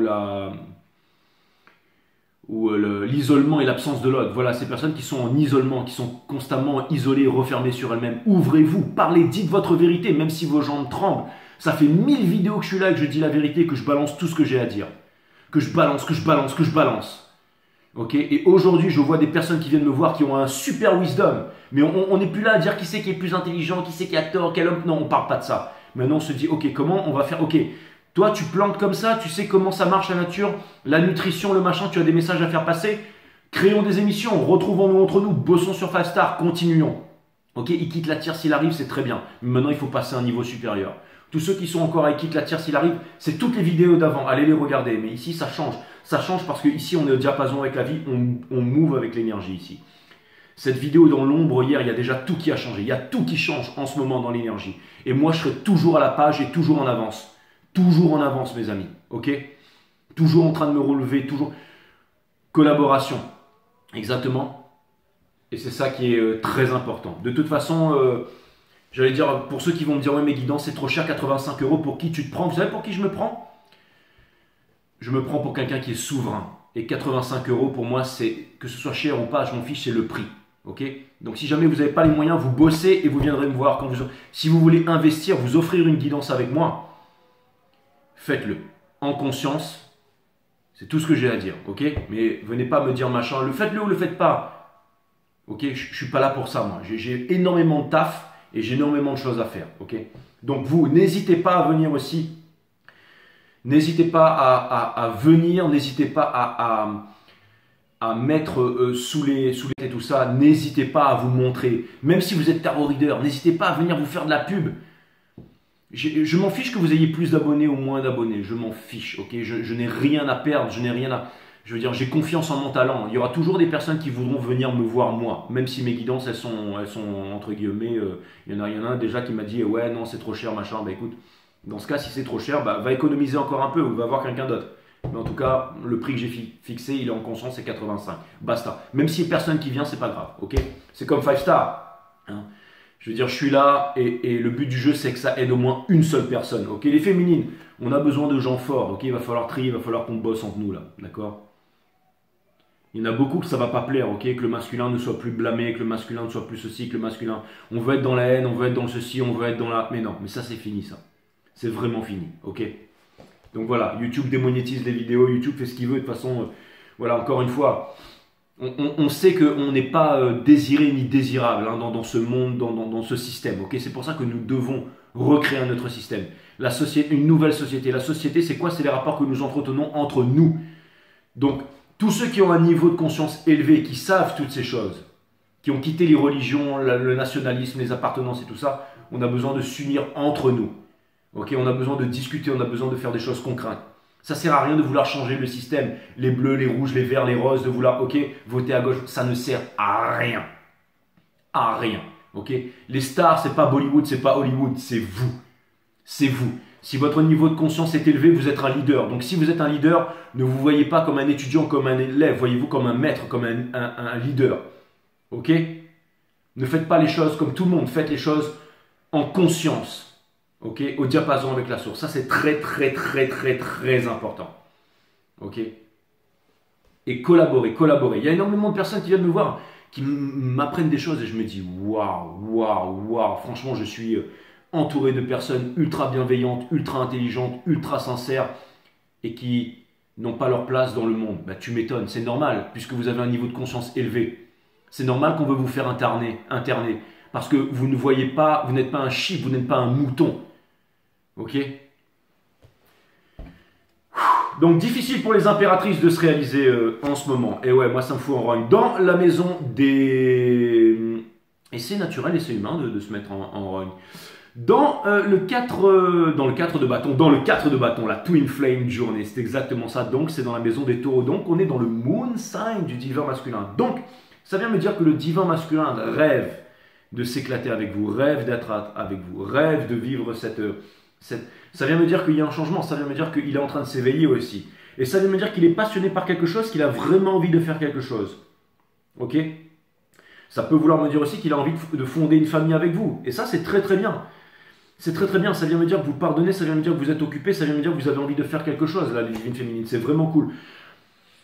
où l'isolement et l'absence de l'autre. Voilà, ces personnes qui sont en isolement, qui sont constamment isolées, refermées sur elles-mêmes. Ouvrez-vous, parlez, dites votre vérité, même si vos jambes tremblent. Ça fait 1000 vidéos que je suis là et que je dis la vérité, que je balance tout ce que j'ai à dire. Que je balance. Ok, et aujourd'hui, je vois des personnes qui viennent me voir qui ont un super wisdom. Mais on n'est plus là à dire qui c'est qui est plus intelligent, qui c'est qui a tort, quel homme. Non, on parle pas de ça. Maintenant, on se dit, ok, comment on va faire? Ok, toi, tu plantes comme ça, tu sais comment ça marche la nature, la nutrition, le machin, tu as des messages à faire passer. Créons des émissions, retrouvons-nous entre nous, bossons sur 5 Star, continuons. Ok, il quitte la tire s'il arrive, c'est très bien. Mais maintenant, il faut passer à un niveau supérieur. Tous ceux qui sont encore à quitte la tire s'il arrive, c'est toutes les vidéos d'avant. Allez les regarder. Mais ici, ça change. Ça change parce que ici, on est au diapason avec la vie, on move avec l'énergie ici. Cette vidéo dans l'ombre hier, il y a déjà tout qui a changé. Il y a tout qui change en ce moment dans l'énergie. Et moi, je serai toujours à la page et toujours en avance. Toujours en avance, mes amis. Ok? Toujours en train de me relever, toujours. Collaboration. Exactement. Et c'est ça qui est très important. De toute façon, j'allais dire, pour ceux qui vont me dire, ouais, mais guidance, c'est trop cher, 85 € pour qui tu te prends? Vous savez pour qui je me prends? Je me prends pour quelqu'un qui est souverain. Et 85 € pour moi, c'est que ce soit cher ou pas, je m'en fiche, c'est le prix. Ok? Donc si jamais vous n'avez pas les moyens, vous bossez et vous viendrez me voir. Si vous voulez investir, vous offrir une guidance avec moi, faites-le. En conscience, c'est tout ce que j'ai à dire. Ok? Mais venez pas me dire machin, faites-le ou le faites pas. Ok? Je suis pas là pour ça, moi. J'ai énormément de taf et j'ai énormément de choses à faire. Ok? Donc vous, n'hésitez pas à venir aussi. N'hésitez pas à venir, n'hésitez pas à mettre sous les et tout ça, n'hésitez pas à vous montrer. Même si vous êtes tarot reader, n'hésitez pas à venir vous faire de la pub. Je m'en fiche que vous ayez plus d'abonnés ou moins d'abonnés, je m'en fiche, ok? Je n'ai rien à perdre, je n'ai rien à... Je veux dire, j'ai confiance en mon talent. Il y aura toujours des personnes qui voudront venir me voir moi, même si mes guidances, elles sont entre guillemets... il y en a un déjà qui m'a dit, ouais, non, c'est trop cher, machin. Bah écoute, dans ce cas, si c'est trop cher, bah, va économiser encore un peu ou va voir quelqu'un d'autre. Mais en tout cas, le prix que j'ai fixé, il est en conscience, c'est 85. Basta. Même s'il n'y a personne qui vient, c'est pas grave, ok? C'est comme 5 Star. Hein? Je veux dire, je suis là et le but du jeu, c'est que ça aide au moins une seule personne, ok? Les féminines, on a besoin de gens forts, ok? Il va falloir trier, il va falloir qu'on bosse entre nous, là, d'accord? Il y en a beaucoup que ça va pas plaire, ok? Que le masculin ne soit plus blâmé, que le masculin ne soit plus ceci, que le masculin... On veut être dans la haine, on veut être dans le ceci, on veut être dans la... Mais non, mais ça, c'est fini, ça. C'est vraiment fini, ok? Donc voilà, YouTube démonétise les vidéos, YouTube fait ce qu'il veut. De toute façon, voilà, encore une fois, on sait qu'on n'est pas désiré ni désirable hein, dans ce monde, dans ce système. Ok, c'est pour ça que nous devons recréer un autre système. La société, une nouvelle société. La société, c'est quoi? C'est les rapports que nous entretenons entre nous. Donc, tous ceux qui ont un niveau de conscience élevé, qui savent toutes ces choses, qui ont quitté les religions, le nationalisme, les appartenances et tout ça, on a besoin de s'unir entre nous. Ok, on a besoin de discuter, on a besoin de faire des choses concrètes. Ça sert à rien de vouloir changer le système, les bleus, les rouges, les verts, les roses, de vouloir, ok, voter à gauche, ça ne sert à rien. À rien. Ok? Les stars, c'est pas Bollywood, c'est pas Hollywood, c'est vous. C'est vous. Si votre niveau de conscience est élevé, vous êtes un leader. Donc si vous êtes un leader, ne vous voyez pas comme un étudiant, comme un élève, voyez-vous comme un maître, comme un leader. Ok? Ne faites pas les choses comme tout le monde, faites les choses en conscience. Ok? Au diapason avec la source. Ça c'est très très très très très important. Ok? Et collaborer, collaborer. Il y a énormément de personnes qui viennent me voir, qui m'apprennent des choses et je me dis waouh, waouh, waouh. Franchement, je suis entouré de personnes ultra bienveillantes, ultra intelligentes, ultra sincères et qui n'ont pas leur place dans le monde. Bah, tu m'étonnes, c'est normal, puisque vous avez un niveau de conscience élevé. C'est normal qu'on veut vous faire interner, parce que vous ne voyez pas, vous n'êtes pas un chiffre, vous n'êtes pas un mouton. Ok? Donc difficile pour les impératrices de se réaliser en ce moment. Et ouais, moi ça me fout en rogne. Dans la maison des... Et c'est naturel et c'est humain de se mettre en rogne. Dans le 4 de bâton, la Twin Flame Journée, c'est exactement ça. Donc c'est dans la maison des taureaux. Donc on est dans le moon sign du divin masculin. Donc ça vient me dire que le divin masculin rêve de s'éclater avec vous, rêve d'être avec vous, rêve de vivre cette... Ça vient me dire qu'il y a un changement, ça vient me dire qu'il est en train de s'éveiller aussi. Et ça vient me dire qu'il est passionné par quelque chose, qu'il a vraiment envie de faire quelque chose. Ok? Ça peut vouloir me dire aussi qu'il a envie de fonder une famille avec vous. Et ça, c'est très très bien. C'est très très bien, ça vient me dire que vous pardonnez, ça vient me dire que vous êtes occupé, ça vient me dire que vous avez envie de faire quelque chose, là, les divines féminines. C'est vraiment cool.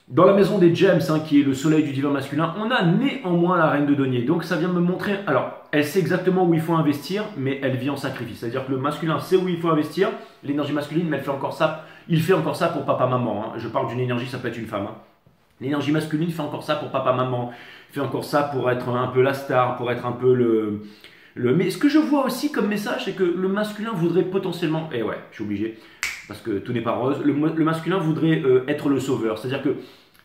Dans la maison des gems, qui est le soleil du divin masculin, on a néanmoins la reine de denier. Donc ça vient me montrer... Alors, elle sait exactement où il faut investir, mais elle vit en sacrifice. C'est-à-dire que le masculin sait où il faut investir, l'énergie masculine, mais elle fait encore ça. Il fait encore ça pour papa-maman. Je parle d'une énergie, ça peut être une femme. L'énergie masculine fait encore ça pour papa-maman. Fait encore ça pour être un peu la star, pour être un peu Mais ce que je vois aussi comme message, c'est que le masculin voudrait potentiellement... Et ouais, je suis obligé... parce que tout n'est pas rose, le masculin voudrait être le sauveur. C'est-à-dire que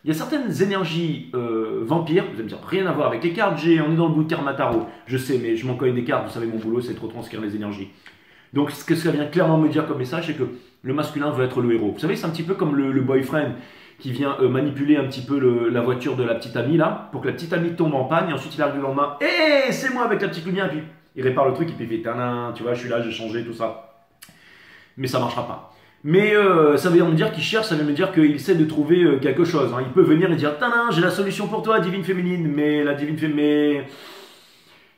il y a certaines énergies vampires, vous allez me dire, rien à voir avec les cartes, on est dans le bout de Karmataro, je sais, mais je m'en cogne des cartes, vous savez, mon boulot, c'est de retranscrire les énergies. Donc, ce que ça vient clairement me dire comme message, c'est que le masculin veut être le héros. Vous savez, c'est un petit peu comme le boyfriend qui vient manipuler un petit peu la voiture de la petite amie, là, pour que la petite amie tombe en panne, et ensuite il arrive le lendemain, hé, c'est moi avec la petite lumière, et puis il répare le truc, et puis il fait, tadam, tu vois, je suis là, j'ai changé, tout ça. Mais ça marchera pas. Mais ça veut me dire qu'il cherche, ça veut me dire qu'il essaie de trouver quelque chose. Il peut venir et dire, tadam, j'ai la solution pour toi, divine féminine, mais la divine féminine...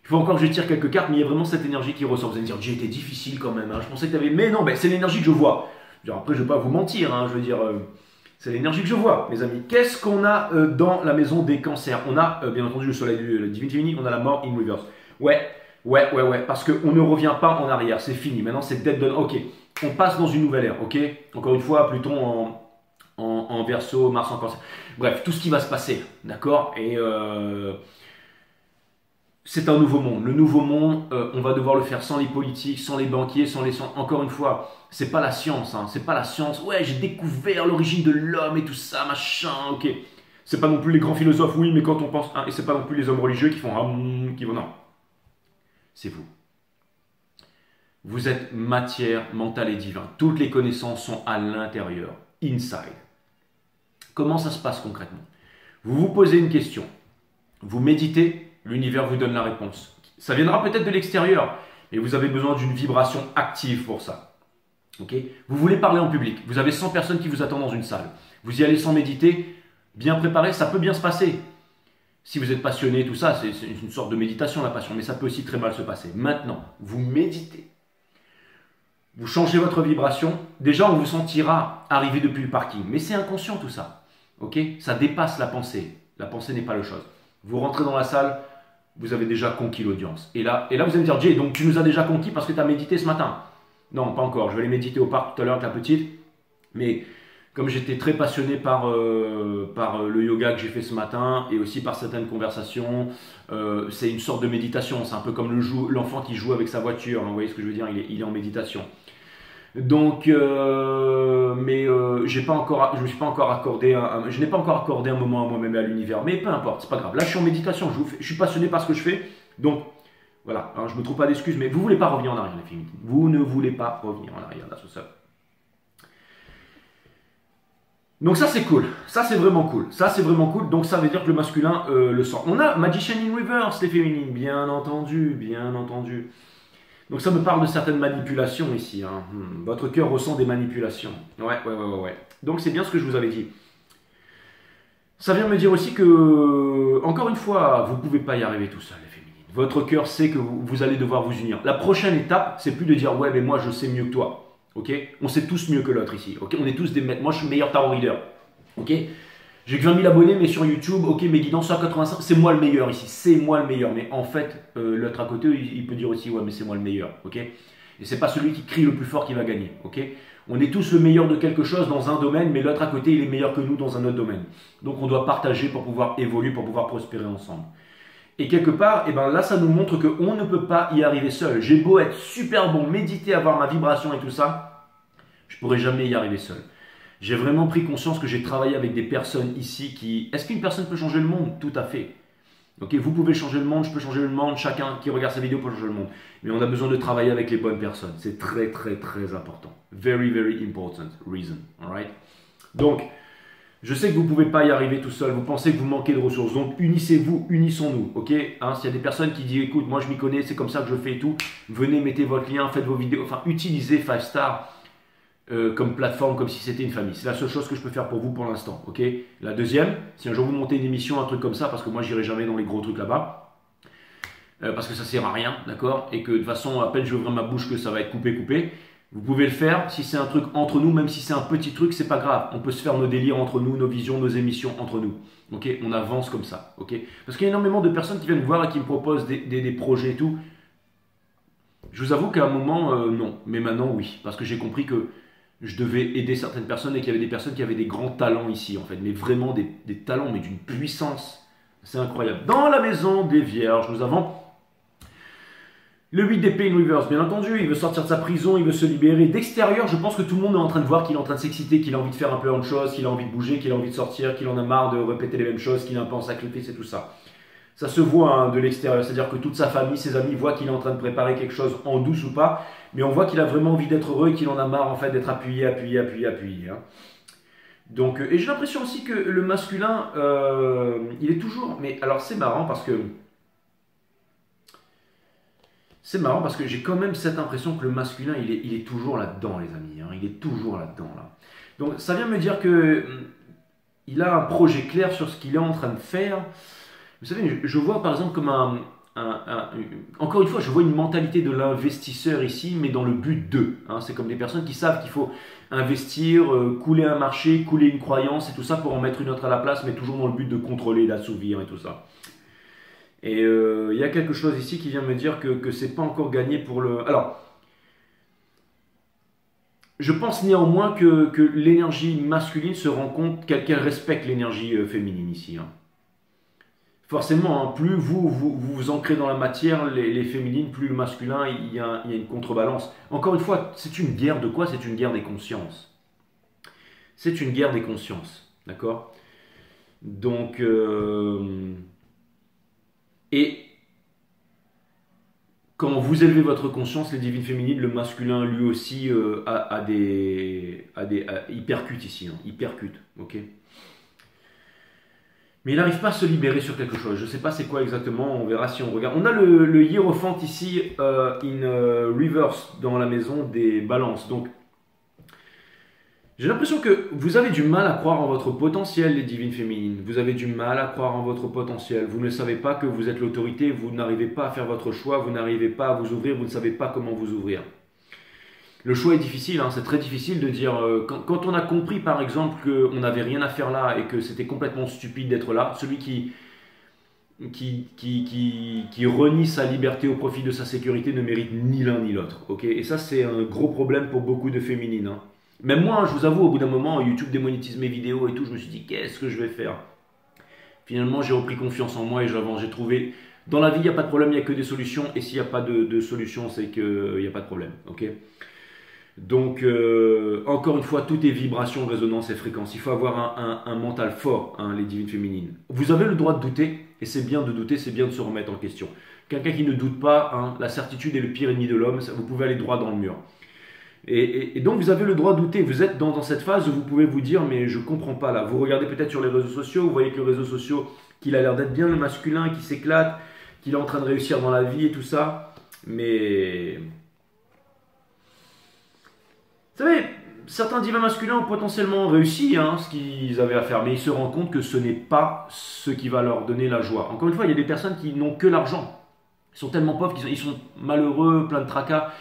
Il faut encore que je tire quelques cartes, mais il y a vraiment cette énergie qui ressort. Vous allez me dire, j'ai été difficile quand même, je pensais que tu avais... Mais non, c'est l'énergie que je vois. Après, je ne vais pas vous mentir, je veux dire... C'est l'énergie que je vois, mes amis. Qu'est-ce qu'on a dans la maison des cancers? On a, bien entendu, le soleil de la divine féminine, on a la mort in reverse. Ouais, parce qu'on ne revient pas en arrière, c'est fini. Maintenant, c'est dead done. Ok, on passe dans une nouvelle ère, ok? Encore une fois, Pluton en Verseau, Mars en Cancer. Bref, tout ce qui va se passer, d'accord? Et c'est un nouveau monde. Le nouveau monde, on va devoir le faire sans les politiques, sans les banquiers, Encore une fois, c'est pas la science, c'est pas la science. Ouais, j'ai découvert l'origine de l'homme et tout ça, machin, ok. C'est pas non plus les grands philosophes, oui, mais quand on pense... et c'est pas non plus les hommes religieux qui font... non. C'est vous. Vous êtes matière, mentale et divin. Toutes les connaissances sont à l'intérieur, inside. Comment ça se passe concrètement? Vous vous posez une question, vous méditez, l'univers vous donne la réponse. Ça viendra peut-être de l'extérieur, mais vous avez besoin d'une vibration active pour ça. Okay? Vous voulez parler en public, vous avez 100 personnes qui vous attendent dans une salle. Vous y allez sans méditer, bien préparé, ça peut bien se passer. Si vous êtes passionné, tout ça, c'est une sorte de méditation la passion, mais ça peut aussi très mal se passer. Maintenant, vous méditez. Vous changez votre vibration. Déjà, on vous sentira arriver depuis le parking. Mais c'est inconscient tout ça. Ok? Ça dépasse la pensée. La pensée n'est pas le chose. Vous rentrez dans la salle, vous avez déjà conquis l'audience. Et là, vous allez me dire, Jay, donc tu nous as déjà conquis parce que tu as médité ce matin? Non, pas encore. Je vais aller méditer au parc tout à l'heure avec la petite. Mais comme j'étais très passionné par le yoga que j'ai fait ce matin et aussi par certaines conversations, c'est une sorte de méditation. C'est un peu comme l'enfant qui joue avec sa voiture. Vous voyez ce que je veux dire? Il est en méditation. Donc, je n'ai pas encore accordé un moment à moi-même et à l'univers. Mais peu importe, c'est pas grave. Là, je suis en méditation. Je suis passionné par ce que je fais. Donc, voilà. Je ne me trouve pas d'excuses, mais vous ne voulez pas revenir en arrière, les filles. Vous ne voulez pas revenir en arrière, là, tout ça. Donc ça c'est cool, ça c'est vraiment cool, ça c'est vraiment cool, donc ça veut dire que le masculin le sent. On a Magician in Reverse, les féminines, bien entendu, bien entendu. Donc ça me parle de certaines manipulations ici, hein. Votre cœur ressent des manipulations, ouais. Donc c'est bien ce que je vous avais dit. Ça vient me dire aussi que, encore une fois, vous ne pouvez pas y arriver tout seul, les féminines. Votre cœur sait que vous allez devoir vous unir. La prochaine étape, c'est plus de dire, ouais mais moi je sais mieux que toi. Ok, on sait tous mieux que l'autre ici. Ok, on est tous des maîtres. Moi, je suis le meilleur tarot reader. Ok, j'ai que 20 000 abonnés, mais sur YouTube, ok, mes guidances 185, c'est moi le meilleur ici. C'est moi le meilleur. Mais en fait, l'autre à côté, il peut dire aussi, ouais, mais c'est moi le meilleur. Ok, et c'est pas celui qui crie le plus fort qui va gagner. Ok, on est tous le meilleur de quelque chose dans un domaine, mais l'autre à côté, il est meilleur que nous dans un autre domaine. Donc, on doit partager pour pouvoir évoluer, pour pouvoir prospérer ensemble. Et quelque part, eh ben là, ça nous montre qu'on ne peut pas y arriver seul. J'ai beau être super bon, méditer, avoir ma vibration et tout ça, je ne pourrai jamais y arriver seul. J'ai vraiment pris conscience que j'ai travaillé avec des personnes ici qui... Est-ce qu'une personne peut changer le monde? Tout à fait. Ok, vous pouvez changer le monde, je peux changer le monde, chacun qui regarde cette vidéo peut changer le monde. Mais on a besoin de travailler avec les bonnes personnes. C'est très, très, très important. Very, very important reason. Alright? Donc, je sais que vous ne pouvez pas y arriver tout seul, vous pensez que vous manquez de ressources, donc unissez-vous, unissons-nous, ok, hein, s'il y a des personnes qui disent, écoute, moi je m'y connais, c'est comme ça que je fais et tout, venez, mettez votre lien, faites vos vidéos, enfin, utilisez 5 Star comme plateforme, comme si c'était une famille. C'est la seule chose que je peux faire pour vous pour l'instant, ok. La deuxième, si un jour vous montez une émission, un truc comme ça, parce que moi j'irai jamais dans les gros trucs là-bas, parce que ça sert à rien, d'accord, et que de toute façon, à peine je vais ouvrir ma bouche que ça va être coupé. Vous pouvez le faire si c'est un truc entre nous, même si c'est un petit truc, c'est pas grave. On peut se faire nos délires entre nous, nos visions, nos émissions entre nous. Ok, on avance comme ça. Ok, parce qu'il y a énormément de personnes qui viennent me voir et qui me proposent des projets et tout. Je vous avoue qu'à un moment, non. Mais maintenant, oui. Parce que j'ai compris que je devais aider certaines personnes et qu'il y avait des personnes qui avaient des grands talents ici, en fait. Mais vraiment des talents, mais d'une puissance. C'est incroyable. Dans la maison des vierges, nous avons le 8 d'épée in reverse, bien entendu, il veut sortir de sa prison, il veut se libérer. D'extérieur, je pense que tout le monde est en train de voir qu'il est en train de s'exciter, qu'il a envie de faire un peu autre chose, qu'il a envie de bouger, qu'il a envie de sortir, qu'il en a marre de répéter les mêmes choses, qu'il est un peu en sacrifice et tout ça. Ça se voit hein, de l'extérieur, c'est-à-dire que toute sa famille, ses amis voient qu'il est en train de préparer quelque chose en douce ou pas, mais on voit qu'il a vraiment envie d'être heureux et qu'il en a marre en fait d'être appuyé. Hein. Donc, et j'ai l'impression aussi que le masculin, il est toujours... Mais alors c'est marrant parce que... C'est marrant parce que j'ai quand même cette impression que le masculin, il est toujours là-dedans, les amis. Hein, il est toujours là-dedans. Là. Donc ça vient me dire que il a un projet clair sur ce qu'il est en train de faire. Vous savez, je vois par exemple comme encore une fois, je vois une mentalité de l'investisseur ici, mais dans le but d'eux. Hein, c'est comme des personnes qui savent qu'il faut investir, couler un marché, couler une croyance et tout ça pour en mettre une autre à la place, mais toujours dans le but de contrôler, d'assouvir et tout ça. Et il y a quelque chose ici qui vient me dire que c'est pas encore gagné pour le... Alors, je pense néanmoins que l'énergie masculine se rend compte qu'elle respecte l'énergie féminine ici. Hein. Forcément, hein, plus vous ancrez dans la matière, les féminines, plus le masculin, il y a une contrebalance. Encore une fois, c'est une guerre de quoi? C'est une guerre des consciences. C'est une guerre des consciences, d'accord? Donc... Et quand vous élevez votre conscience, les divines féminines, le masculin lui aussi il percute ici, hein, il percute, ok. Mais il n'arrive pas à se libérer sur quelque chose. Je ne sais pas c'est quoi exactement, on verra si on regarde. On a le Hiérophante ici in reverse dans la maison des balances. Donc j'ai l'impression que vous avez du mal à croire en votre potentiel, les divines féminines. Vous avez du mal à croire en votre potentiel. Vous ne savez pas que vous êtes l'autorité, vous n'arrivez pas à faire votre choix, vous n'arrivez pas à vous ouvrir, vous ne savez pas comment vous ouvrir. Le choix est difficile, hein, c'est très difficile de dire... quand on a compris par exemple qu'on n'avait rien à faire là et que c'était complètement stupide d'être là, celui qui renie sa liberté au profit de sa sécurité ne mérite ni l'un ni l'autre. Okay, et ça c'est un gros problème pour beaucoup de féminines. Hein. Même moi, je vous avoue, au bout d'un moment, YouTube démonétise mes vidéos et tout, je me suis dit, qu'est-ce que je vais faire? Finalement, j'ai repris confiance en moi et j'avance. J'ai trouvé, dans la vie, il n'y a pas de problème, il n'y a que des solutions. Et s'il n'y a pas de solution, c'est qu'il n'y a pas de problème. Ok? Donc, encore une fois, tout est vibration, résonance et fréquence. Il faut avoir un mental fort, hein, les divines féminines. Vous avez le droit de douter, et c'est bien de douter, c'est bien de se remettre en question. Quelqu'un qui ne doute pas, hein, la certitude est le pire ennemi de l'homme, vous pouvez aller droit dans le mur. Et donc vous avez le droit de douter, vous êtes dans cette phase où vous pouvez vous dire mais je comprends pas là, vous regardez peut-être sur les réseaux sociaux, vous voyez que les réseaux sociaux, qu'il a l'air d'être bien le masculin, qui s'éclate, qu'il est en train de réussir dans la vie et tout ça, mais... Vous savez, certains divins masculins ont potentiellement réussi ce qu'ils avaient à faire, mais ils se rendent compte que ce n'est pas ce qui va leur donner la joie. Encore une fois, il y a des personnes qui n'ont que l'argent. Ils sont tellement pauvres qu'ils sont malheureux, plein de tracas.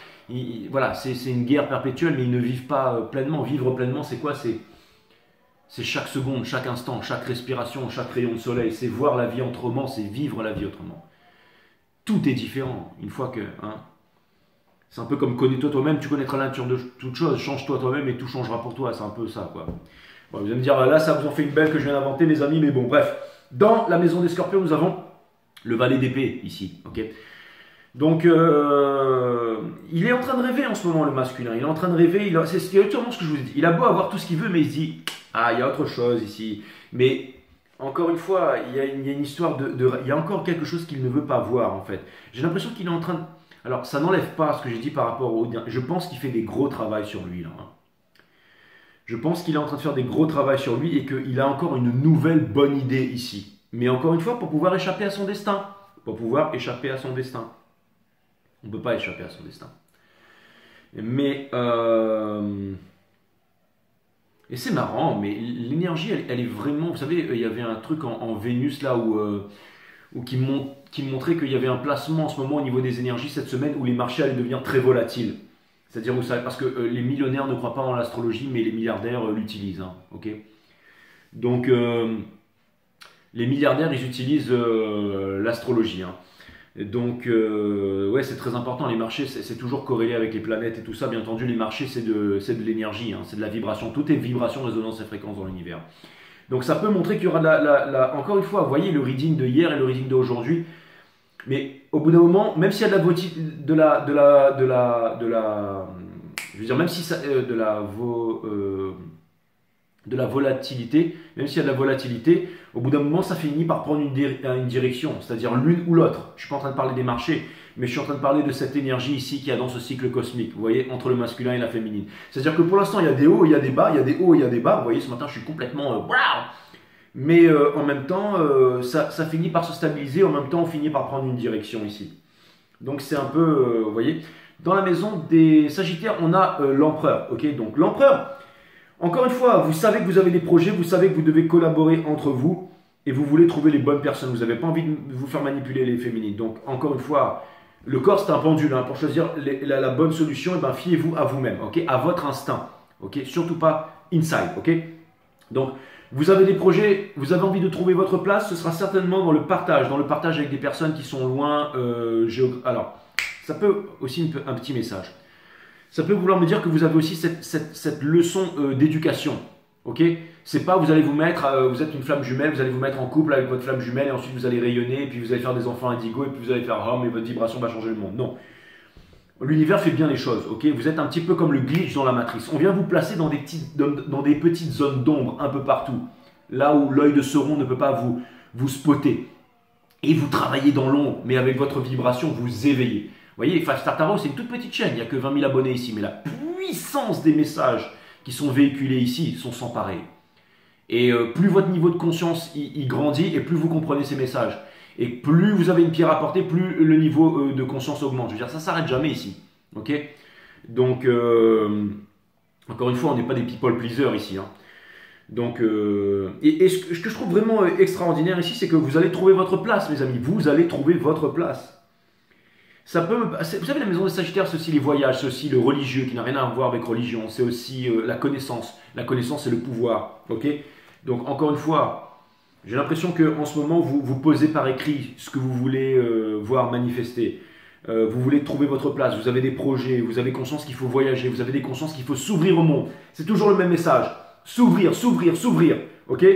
Voilà, c'est une guerre perpétuelle, mais ils ne vivent pas pleinement. Vivre pleinement, c'est quoi? C'est chaque seconde, chaque instant, chaque respiration, chaque rayon de soleil. C'est voir la vie autrement, c'est vivre la vie autrement. Tout est différent, une fois que... c'est un peu comme connais-toi toi-même, tu connaîtras la nature de toute chose, change-toi toi-même et tout changera pour toi, c'est un peu ça, quoi. Bon, vous allez me dire, là, ça vous en fait une belle que je viens d'inventer, les amis, mais bon, bref. Dans la maison des scorpions, nous avons le valet d'épée, ici, ok. Donc, il est en train de rêver en ce moment, le masculin. Il est en train de rêver, c'est exactement ce que je vous ai dit. Il a beau avoir tout ce qu'il veut, mais il se dit, il y a autre chose ici. Mais, encore une fois, il y a une histoire il y a encore quelque chose qu'il ne veut pas voir, en fait. J'ai l'impression qu'il est en train de... Alors, ça n'enlève pas ce que j'ai dit par rapport au... Je pense qu'il fait des gros travaux sur lui, là. Je pense qu'il est en train de faire des gros travaux sur lui et qu'il a encore une nouvelle bonne idée ici. Mais encore une fois, pour pouvoir échapper à son destin. Pour pouvoir échapper à son destin. On ne peut pas échapper à son destin. Mais... Et c'est marrant, mais l'énergie, elle est vraiment... Vous savez, il y avait un truc en Vénus, là, qui montrait qu'il y avait un placement en ce moment au niveau des énergies cette semaine où les marchés allaient devenir très volatiles. C'est-à-dire, vous savez, parce que les millionnaires ne croient pas en l'astrologie, mais les milliardaires l'utilisent. Ok. Donc, les milliardaires, ils utilisent l'astrologie. Donc, ouais, c'est très important. Les marchés, c'est toujours corrélé avec les planètes et tout ça. Bien entendu, les marchés, c'est de l'énergie, c'est de la vibration. Tout est vibration, résonance et fréquence dans l'univers. Donc ça peut montrer qu'il y aura encore une fois, vous voyez le reading de hier et le reading d'aujourd'hui, mais au bout d'un moment, même s'il y a je veux dire, même si ça, de la volatilité, même s'il y a de la volatilité, au bout d'un moment, ça finit par prendre une direction, c'est-à-dire l'une ou l'autre. Je ne suis pas en train de parler des marchés, mais je suis en train de parler de cette énergie ici qu'il y a dans ce cycle cosmique, vous voyez, entre le masculin et la féminine. C'est-à-dire que pour l'instant, il y a des hauts, il y a des bas, il y a des hauts, il y a des bas. Vous voyez, ce matin, je suis complètement waouh. Mais en même temps, ça finit par se stabiliser, en même temps, on finit par prendre une direction ici. Donc c'est un peu, vous voyez, dans la maison des Sagittaires, on a l'empereur, ok. Donc l'empereur, encore une fois, vous savez que vous avez des projets, vous savez que vous devez collaborer entre vous et vous voulez trouver les bonnes personnes. Vous n'avez pas envie de vous faire manipuler les féminines. Donc encore une fois, le corps, c'est un pendule. Pour choisir la bonne solution, fiez-vous à vous-même, okay, à votre instinct. Okay, surtout pas inside. Okay. Donc, vous avez des projets, vous avez envie de trouver votre place, ce sera certainement dans le partage avec des personnes qui sont loin. Alors, ça peut aussi un petit message. Ça peut vouloir me dire que vous avez aussi cette leçon d'éducation. Okay, c'est pas vous allez vous mettre, vous êtes une flamme jumelle, vous allez vous mettre en couple avec votre flamme jumelle et ensuite vous allez rayonner et puis vous allez faire des enfants indigo et puis vous allez faire mais votre vibration va changer le monde. Non. L'univers fait bien les choses, ok. Vous êtes un petit peu comme le glitch dans la matrice. On vient vous placer dans des petites zones d'ombre un peu partout. Là où l'œil de Sauron ne peut pas vous spotter. Et vous travaillez dans l'ombre, mais avec votre vibration, vous éveillez. Vous voyez, Five Star Tarot, c'est une toute petite chaîne, il n'y a que 20 000 abonnés ici. Mais la puissance des messages qui sont véhiculés ici sont sans pareil. Et plus votre niveau de conscience il grandit et plus vous comprenez ces messages. Et plus vous avez une pierre à porter, plus le niveau de conscience augmente. Je veux dire, ça ne s'arrête jamais ici. Ok. Donc, encore une fois, on n'est pas des people pleasers ici. Donc, et ce que je trouve vraiment extraordinaire ici, c'est que vous allez trouver votre place, mes amis. Vous allez trouver votre place. Vous savez, la maison des Sagittaires, c'est aussi les voyages, c'est aussi le religieux qui n'a rien à voir avec religion. C'est aussi la connaissance. La connaissance, c'est le pouvoir. Ok. Donc, encore une fois, j'ai l'impression qu'en ce moment, vous posez par écrit ce que vous voulez voir manifester. Vous voulez trouver votre place, vous avez des projets, vous avez conscience qu'il faut voyager, vous avez des consciences qu'il faut s'ouvrir au monde. C'est toujours le même message. S'ouvrir, s'ouvrir, s'ouvrir. Ok.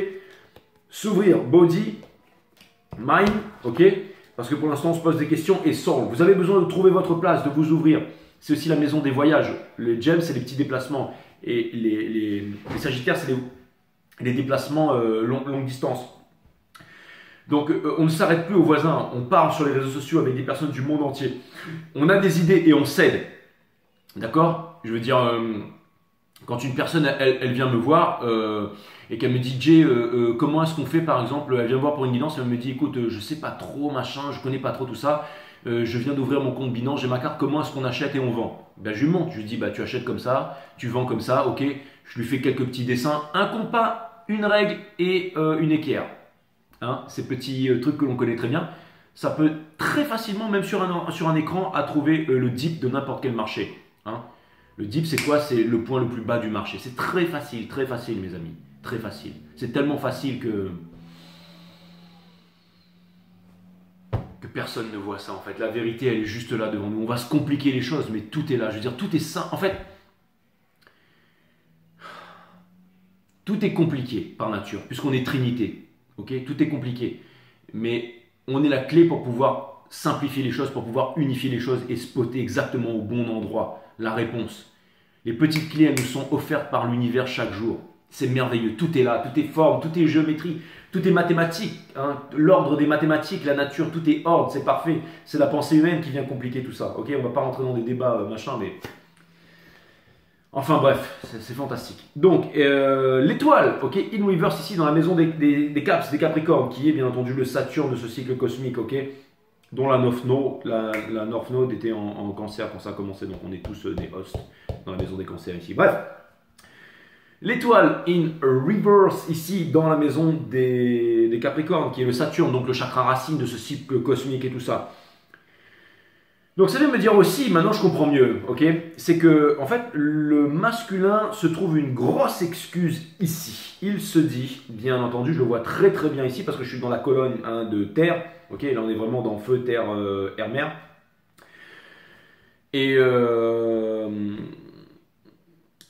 S'ouvrir, body, mind. Ok. Parce que pour l'instant, on se pose des questions et soul. Vous avez besoin de trouver votre place, de vous ouvrir. C'est aussi la maison des voyages. Les gems, c'est les petits déplacements. Et les Sagittaires, c'est les déplacements longue distance. Donc, on ne s'arrête plus aux voisins. On parle sur les réseaux sociaux avec des personnes du monde entier. On a des idées et on cède. D'accord? Je veux dire, quand une personne, elle vient me voir et qu'elle me dit, Jay, comment est-ce qu'on fait par exemple, elle vient me voir pour une guidance, elle me dit, écoute, je sais pas trop, machin, je connais pas trop tout ça, je viens d'ouvrir mon compte Binance, j'ai ma carte, comment est-ce qu'on achète et on vend? Ben, je lui montre, je lui dis, bah, tu achètes comme ça, tu vends comme ça, ok, je lui fais quelques petits dessins, un compas, une règle et une équerre. Hein, ces petits trucs que l'on connaît très bien, ça peut très facilement, même sur un écran, à trouver le dip de n'importe quel marché. Hein. Le dip, c'est quoi? C'est le point le plus bas du marché. C'est très facile, mes amis. Très facile. C'est tellement facile que personne ne voit ça, en fait. La vérité, elle est juste là devant nous. On va se compliquer les choses, mais tout est là. Je veux dire, tout est simple. En fait, tout est compliqué par nature, puisqu'on est Trinité. Okay, tout est compliqué. Mais on est la clé pour pouvoir simplifier les choses, pour pouvoir unifier les choses et spotter exactement au bon endroit la réponse. Les petites clés, elles nous sont offertes par l'univers chaque jour. C'est merveilleux. Tout est là, tout est forme, tout est géométrie, tout est mathématique. Hein. L'ordre des mathématiques, la nature, tout est ordre, c'est parfait. C'est la pensée humaine qui vient compliquer tout ça. Ok, on ne va pas rentrer dans des débats, machin, mais... Enfin bref, c'est fantastique. Donc, l'étoile, ok, in reverse ici dans la maison des Caps, des Capricornes, qui est bien entendu le Saturne de ce cycle cosmique, ok, dont la North Node était en cancer quand ça a commencé, donc on est tous des hosts dans la maison des cancers ici. Bref, l'étoile in reverse ici dans la maison des Capricornes, qui est le Saturne, donc le chakra racine de ce cycle cosmique et tout ça. Donc ça vient me dire aussi, maintenant je comprends mieux, ok, c'est que en fait le masculin se trouve une grosse excuse ici. Il se dit, bien entendu, je le vois très très bien ici parce que je suis dans la colonne de terre, ok, là on est vraiment dans feu, terre, air, mer.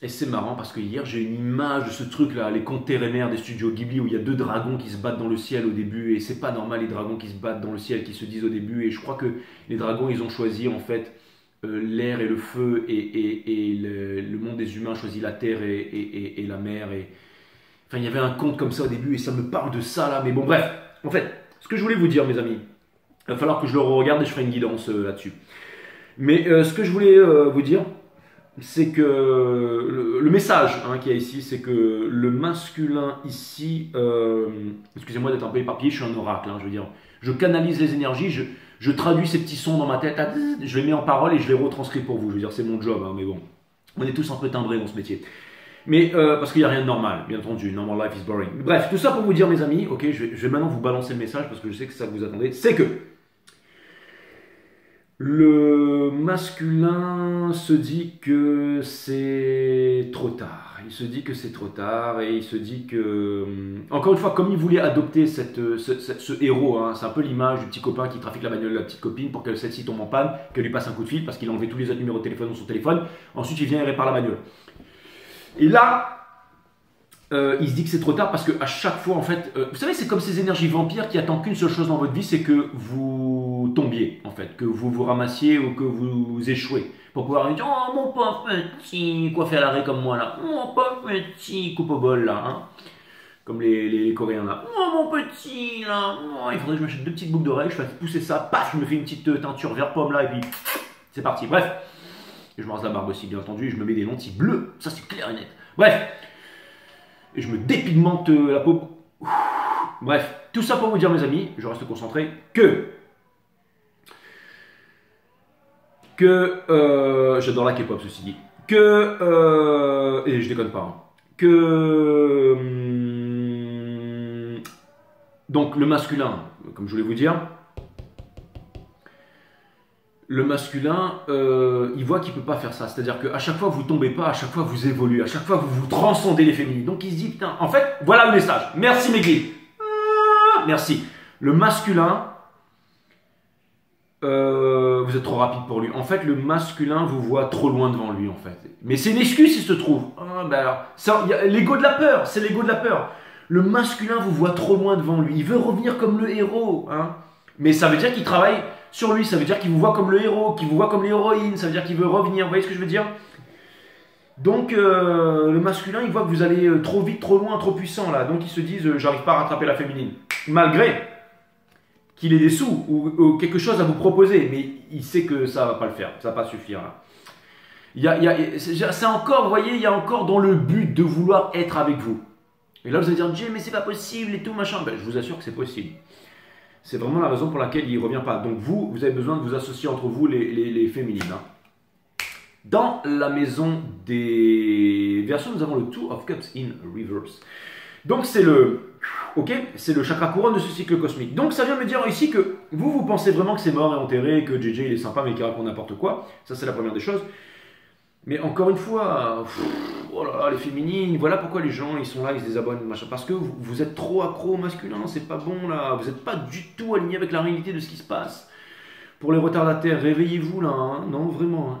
Et c'est marrant parce que hier j'ai une image de ce truc là, les contes terre et mer des studios Ghibli où il y a deux dragons qui se battent dans le ciel au début et c'est pas normal les dragons qui se battent dans le ciel qui se disent au début et je crois que les dragons ils ont choisi en fait l'air et le feu et le monde des humains choisit la terre et la mer et enfin il y avait un conte comme ça au début et ça me parle de ça là mais bon bref en fait ce que je voulais vous dire mes amis il va falloir que je le regarde et je ferai une guidance là-dessus mais ce que je voulais vous dire c'est que le message qu'il y a ici, c'est que le masculin ici, excusez-moi d'être un peu éparpillé, je suis un oracle, je veux dire, je canalise les énergies, je traduis ces petits sons dans ma tête, je les mets en parole et je les retranscris pour vous, je veux dire, c'est mon job, mais bon, on est tous un peu timbrés dans ce métier. Mais parce qu'il n'y a rien de normal, bien entendu, normal life is boring. Bref, tout ça pour vous dire mes amis, ok, je vais maintenant vous balancer le message parce que je sais que c'est ça que vous attendez, c'est que le masculin se dit que c'est trop tard. Il se dit que c'est trop tard et il se dit que... Encore une fois, comme il voulait adopter ce héros, c'est un peu l'image du petit copain qui trafique la bagnole de la petite copine pour que celle-ci tombe en panne, qu'elle lui passe un coup de fil parce qu'il a enlevé tous les autres numéros de téléphone dans son téléphone. Ensuite, il vient et répare la bagnole. Et là... il se dit que c'est trop tard parce qu'à chaque fois, en fait, vous savez, c'est comme ces énergies vampires qui attendent qu'une seule chose dans votre vie, c'est que vous tombiez, en fait, que vous vous ramassiez ou que vous échouez. Pour pouvoir dire, oh mon pauvre petit, coiffé à l'arrêt comme moi là, mon pauvre petit, coupe au bol là, hein. Comme les Coréens là, oh mon petit là, oh, il faudrait que je m'achète deux petites boucles d'oreilles, je fasse pousser ça, paf, je me fais une petite teinture vert pomme là et puis c'est parti. Bref, et je me rase la barbe aussi, bien entendu, et je me mets des lentilles bleues, ça c'est clair et net. Bref. Et je me dépigmente la peau. Bref, tout ça pour vous dire mes amis, je reste concentré, j'adore la K-pop ceci dit, et je déconne pas, donc le masculin, comme je voulais vous dire, le masculin, il voit qu'il ne peut pas faire ça. C'est-à-dire qu'à chaque fois, vous ne tombez pas, à chaque fois, vous évoluez, à chaque fois, vous vous transcendez les féminines. Donc, il se dit, putain, en fait, voilà le message. Merci, Meggy. Merci. Le masculin, vous êtes trop rapide pour lui. En fait, le masculin vous voit trop loin devant lui, en fait. Mais c'est une excuse, il se trouve. L'ego de la peur, c'est l'ego de la peur. Le masculin vous voit trop loin devant lui. Il veut revenir comme le héros, hein. Mais ça veut dire qu'il travaille sur lui, ça veut dire qu'il vous voit comme le héros, qu'il vous voit comme l'héroïne, ça veut dire qu'il veut revenir, vous voyez ce que je veux dire? Donc le masculin, il voit que vous allez trop vite, trop loin, trop puissant là, donc ils se disent j'arrive pas à rattraper la féminine. Malgré qu'il ait des sous ou quelque chose à vous proposer, mais il sait que ça va pas le faire, ça va pas suffire. Là. C'est encore, vous voyez, il y a encore dans le but de vouloir être avec vous. Et là, vous allez dire, Jay, mais c'est pas possible et tout, machin. Ben, je vous assure que c'est possible. C'est vraiment la raison pour laquelle il ne revient pas. Donc vous avez besoin de vous associer entre vous, les féminines. Hein. Dans la maison des versions, nous avons le Two of Cups in reverse. Donc c'est le chakra couronne de ce cycle cosmique. Donc ça vient me dire ici que vous pensez vraiment que c'est mort et enterré, que JJ il est sympa mais qu'il raconte n'importe quoi. Ça c'est la première des choses. Mais encore une fois, oh là là, les féminines, voilà pourquoi les gens ils sont là, ils se désabonnent, machin. Parce que vous êtes trop accro au masculin, c'est pas bon là. Vous n'êtes pas du tout aligné avec la réalité de ce qui se passe. Pour les retardataires, réveillez-vous là, hein. Non vraiment. Hein.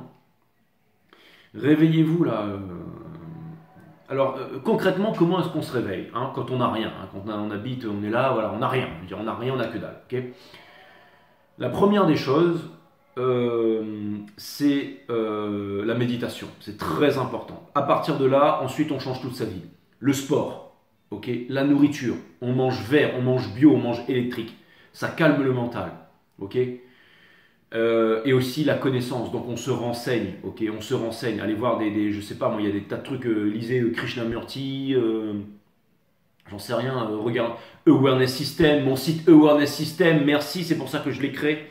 Réveillez-vous là. Alors concrètement, comment est-ce qu'on se réveille hein, quand on n'a rien hein, quand on habite, on est là, voilà, on n'a rien. Je veux dire, on n'a rien, on n'a que dalle. Okay, la première des choses, c'est la méditation. C'est très important. À partir de là, ensuite, on change toute sa vie. Le sport, okay, la nourriture. On mange vert, on mange bio, on mange électrique. Ça calme le mental. Okay, et aussi la connaissance, donc on se renseigne, okay, on se renseigne, allez voir je sais pas moi, il y a des tas de trucs, lisez Krishnamurti, j'en sais rien, regarde Awareness System, mon site Awareness System, merci, c'est pour ça que je l'ai créé,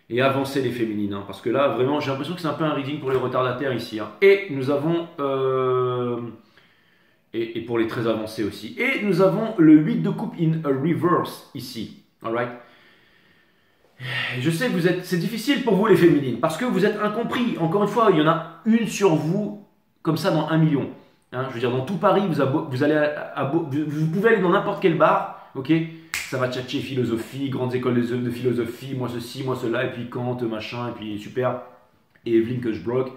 et avancez les féminines, hein, parce que là vraiment j'ai l'impression que c'est un peu un reading pour les retardataires ici, hein. Et nous avons, et pour les très avancés aussi, et nous avons le 8 de coupe in a reverse ici, alright. Je sais que c'est difficile pour vous les féminines, parce que vous êtes incompris. Encore une fois, il y en a une sur vous, comme ça dans 1 million. Hein, je veux dire, dans tout Paris, vous pouvez aller dans n'importe quel bar, ok, ça va tchatcher philosophie, grandes écoles de philosophie, moi ceci, moi cela, et puis Kant, machin, et puis super, et Evelyn Kushbrock.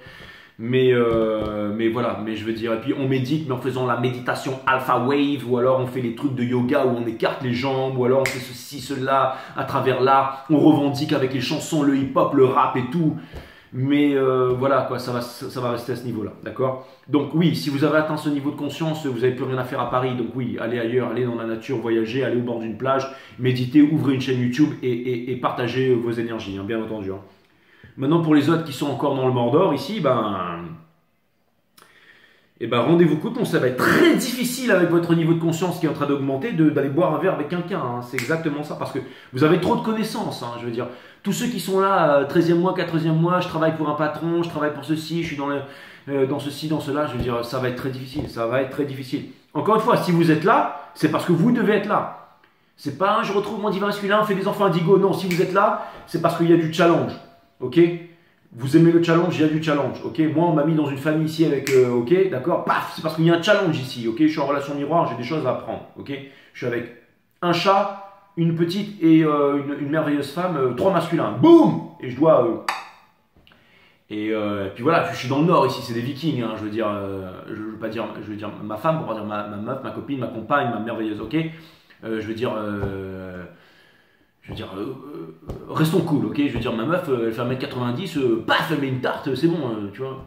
Mais voilà, mais je veux dire, et puis on médite, mais en faisant la méditation alpha wave, ou alors on fait les trucs de yoga où on écarte les jambes, ou alors on fait ceci, cela, à travers l'art, on revendique avec les chansons, le hip-hop, le rap et tout. Mais voilà, quoi, ça va rester à ce niveau-là, d'accord? Donc oui, si vous avez atteint ce niveau de conscience, vous n'avez plus rien à faire à Paris, donc oui, allez ailleurs, allez dans la nature, voyagez, allez au bord d'une plage, méditez, ouvrez une chaîne YouTube et partagez vos énergies, hein, bien entendu. Hein. Maintenant, pour les autres qui sont encore dans le Mordor, ici, rendez-vous compte, ça va être très difficile avec votre niveau de conscience qui est en train d'augmenter d'aller boire un verre avec quelqu'un. Hein. C'est exactement ça, parce que vous avez trop de connaissances. Hein, je veux dire, tous ceux qui sont là, 13e mois, 4e mois, je travaille pour un patron, je travaille pour ceci, je suis dans ceci, dans cela, je veux dire, ça va être très difficile. Ça va être très difficile. Encore une fois, si vous êtes là, c'est parce que vous devez être là. C'est pas, je retrouve mon divin masculin, on fait des enfants indigos. Non, si vous êtes là, c'est parce qu'il y a du challenge. Ok, vous aimez le challenge, il y a du challenge. Ok, moi on m'a mis dans une famille ici avec, ok, d'accord, paf, c'est parce qu'il y a un challenge ici. Ok, je suis en relation miroir, j'ai des choses à apprendre. Ok, je suis avec un chat, une petite et une merveilleuse femme, 3 masculins. Boum, et je dois et puis voilà, je suis dans le nord ici, c'est des Vikings. Hein, je veux dire, je veux dire ma femme, pour pas dire ma meuf, ma copine, ma compagne, ma merveilleuse. Ok, je veux dire. Restons cool, ok? Je veux dire, ma meuf, elle fait 1m90, paf, elle met une tarte, c'est bon, tu vois.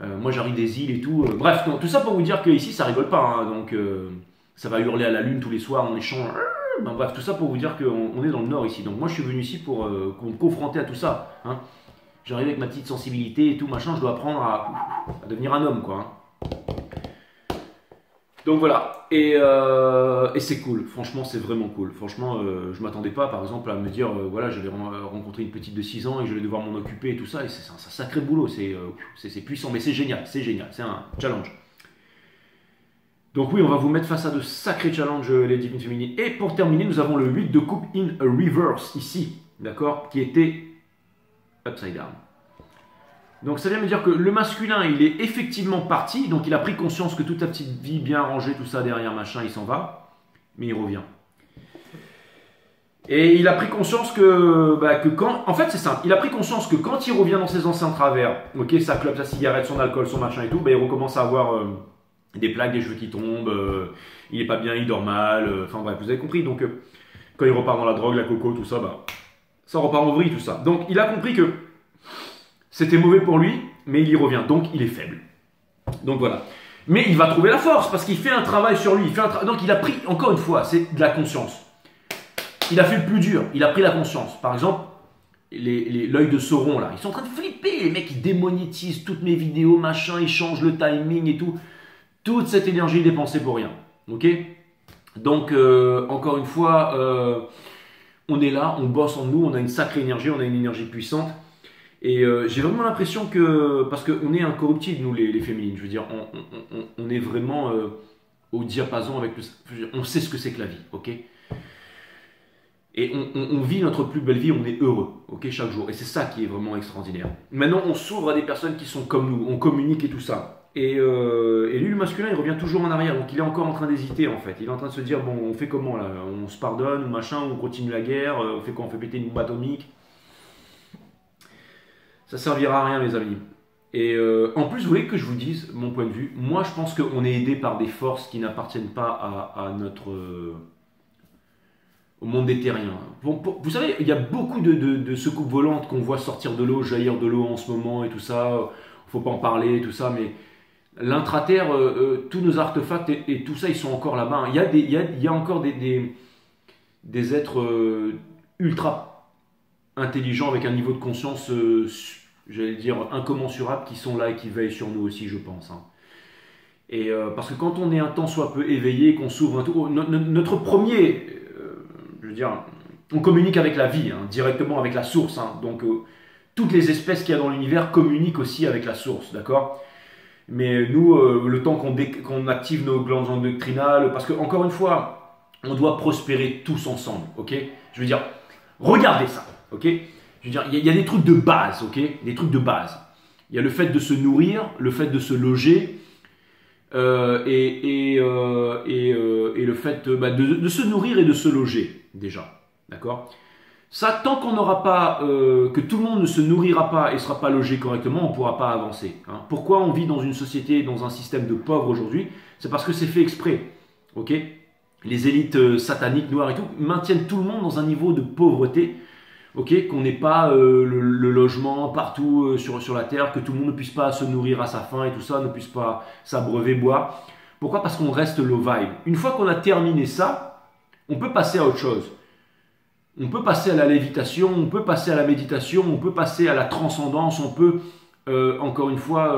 Moi, j'arrive des îles et tout. Bref, non, tout ça pour vous dire qu'ici, ça rigole pas. Hein, donc, ça va hurler à la lune tous les soirs en échange. Bref, tout ça pour vous dire qu'on est dans le nord ici. Donc, moi, je suis venu ici pour me confronter à tout ça. Hein. J'arrive avec ma petite sensibilité et tout, machin. Je dois apprendre à devenir un homme, quoi. Hein. Donc voilà, et c'est cool, franchement c'est vraiment cool. Franchement, je m'attendais pas par exemple à me dire, voilà, je vais rencontrer une petite de 6 ans et je vais devoir m'en occuper et tout ça, et c'est un sacré boulot, c'est puissant, mais c'est génial, c'est un challenge. Donc oui, on va vous mettre face à de sacrés challenges, les divines féminines. Et pour terminer, nous avons le 8 de coupe in a reverse ici, d'accord, qui était upside down. Donc ça vient me dire que le masculin, il est effectivement parti, donc il a pris conscience que toute sa petite vie bien rangée, tout ça derrière, machin, il s'en va, mais il revient. Et il a pris conscience que quand... En fait, c'est simple, il a pris conscience que quand il revient dans ses anciens travers, ok, sa clope, sa cigarette, son alcool, son machin et tout, il recommence à avoir des plaques, des cheveux qui tombent, il est pas bien, il dort mal, enfin bref, vous avez compris. Donc quand il repart dans la drogue, la coco, tout ça, ça repart en vrille, tout ça. Donc il a compris que c'était mauvais pour lui, mais il y revient, donc il est faible. Donc voilà. Mais il va trouver la force, parce qu'il fait un travail sur lui. Donc il a pris, encore une fois, c'est de la conscience. Il a fait le plus dur, il a pris la conscience. Par exemple, l'œil de Sauron là. Ils sont en train de flipper, les mecs ils démonétisent toutes mes vidéos, machin, ils changent le timing et tout. Toute cette énergie est dépensée pour rien. Ok? Donc, encore une fois, on est là, on bosse en nous, on a une sacrée énergie, on a une énergie puissante. Et j'ai vraiment l'impression que, parce qu'on est incorruptibles, nous les féminines, je veux dire, on est vraiment au diapason avec on sait ce que c'est que la vie, ok? Et on vit notre plus belle vie, on est heureux, ok, chaque jour. Et c'est ça qui est vraiment extraordinaire. Maintenant, on s'ouvre à des personnes qui sont comme nous, on communique et tout ça. Et lui, le masculin, il revient toujours en arrière. Donc, il est encore en train d'hésiter, en fait. Il est en train de se dire, bon, on fait comment, là? On se pardonne, ou machin, on continue la guerre, on fait quoi? On fait péter une bombe atomique? Ça servira à rien, mes amis. Et en plus, vous voulez que je vous dise mon point de vue? Moi, je pense qu'on est aidé par des forces qui n'appartiennent pas à notre... au monde des terriens. Vous savez, il y a beaucoup de soucoupes volantes qu'on voit sortir de l'eau, jaillir de l'eau en ce moment et tout ça. Faut pas en parler, tout ça, mais l'intraterre, tous nos artefacts et tout ça, ils sont encore là-bas. Il y a encore des êtres ultra intelligents avec un niveau de conscience, j'allais dire, incommensurable, qui sont là et qui veillent sur nous aussi, je pense. Hein. Et parce que quand on est un tant soit peu éveillé, qu'on s'ouvre un tout, notre premier, je veux dire, on communique avec la vie, hein, directement avec la source. Hein, donc toutes les espèces qu'il y a dans l'univers communiquent aussi avec la source, d'accord? Mais nous, le temps qu'on active nos glandes endocrinales, parce que encore une fois, on doit prospérer tous ensemble, ok? Je veux dire, regardez ça, ok? Je veux dire, il y a des trucs de base, ok? Des trucs de base. Il y a le fait de se nourrir, le fait de se loger, et le fait de se nourrir et de se loger, déjà, d'accord? Ça, tant qu'on n'aura pas, que tout le monde ne se nourrira pas et ne sera pas logé correctement, on ne pourra pas avancer. Hein. Pourquoi on vit dans une société, dans un système de pauvres aujourd'hui? C'est parce que c'est fait exprès. Ok? Les élites sataniques, noires et tout, maintiennent tout le monde dans un niveau de pauvreté, ok? Qu'on n'ait pas le logement partout sur la terre, que tout le monde ne puisse pas se nourrir à sa faim et tout ça, ne puisse pas s'abreuver, boire. Pourquoi? Parce qu'on reste low vibe. Une fois qu'on a terminé ça, on peut passer à autre chose. On peut passer à la lévitation, on peut passer à la méditation, on peut passer à la transcendance, on peut, encore une fois,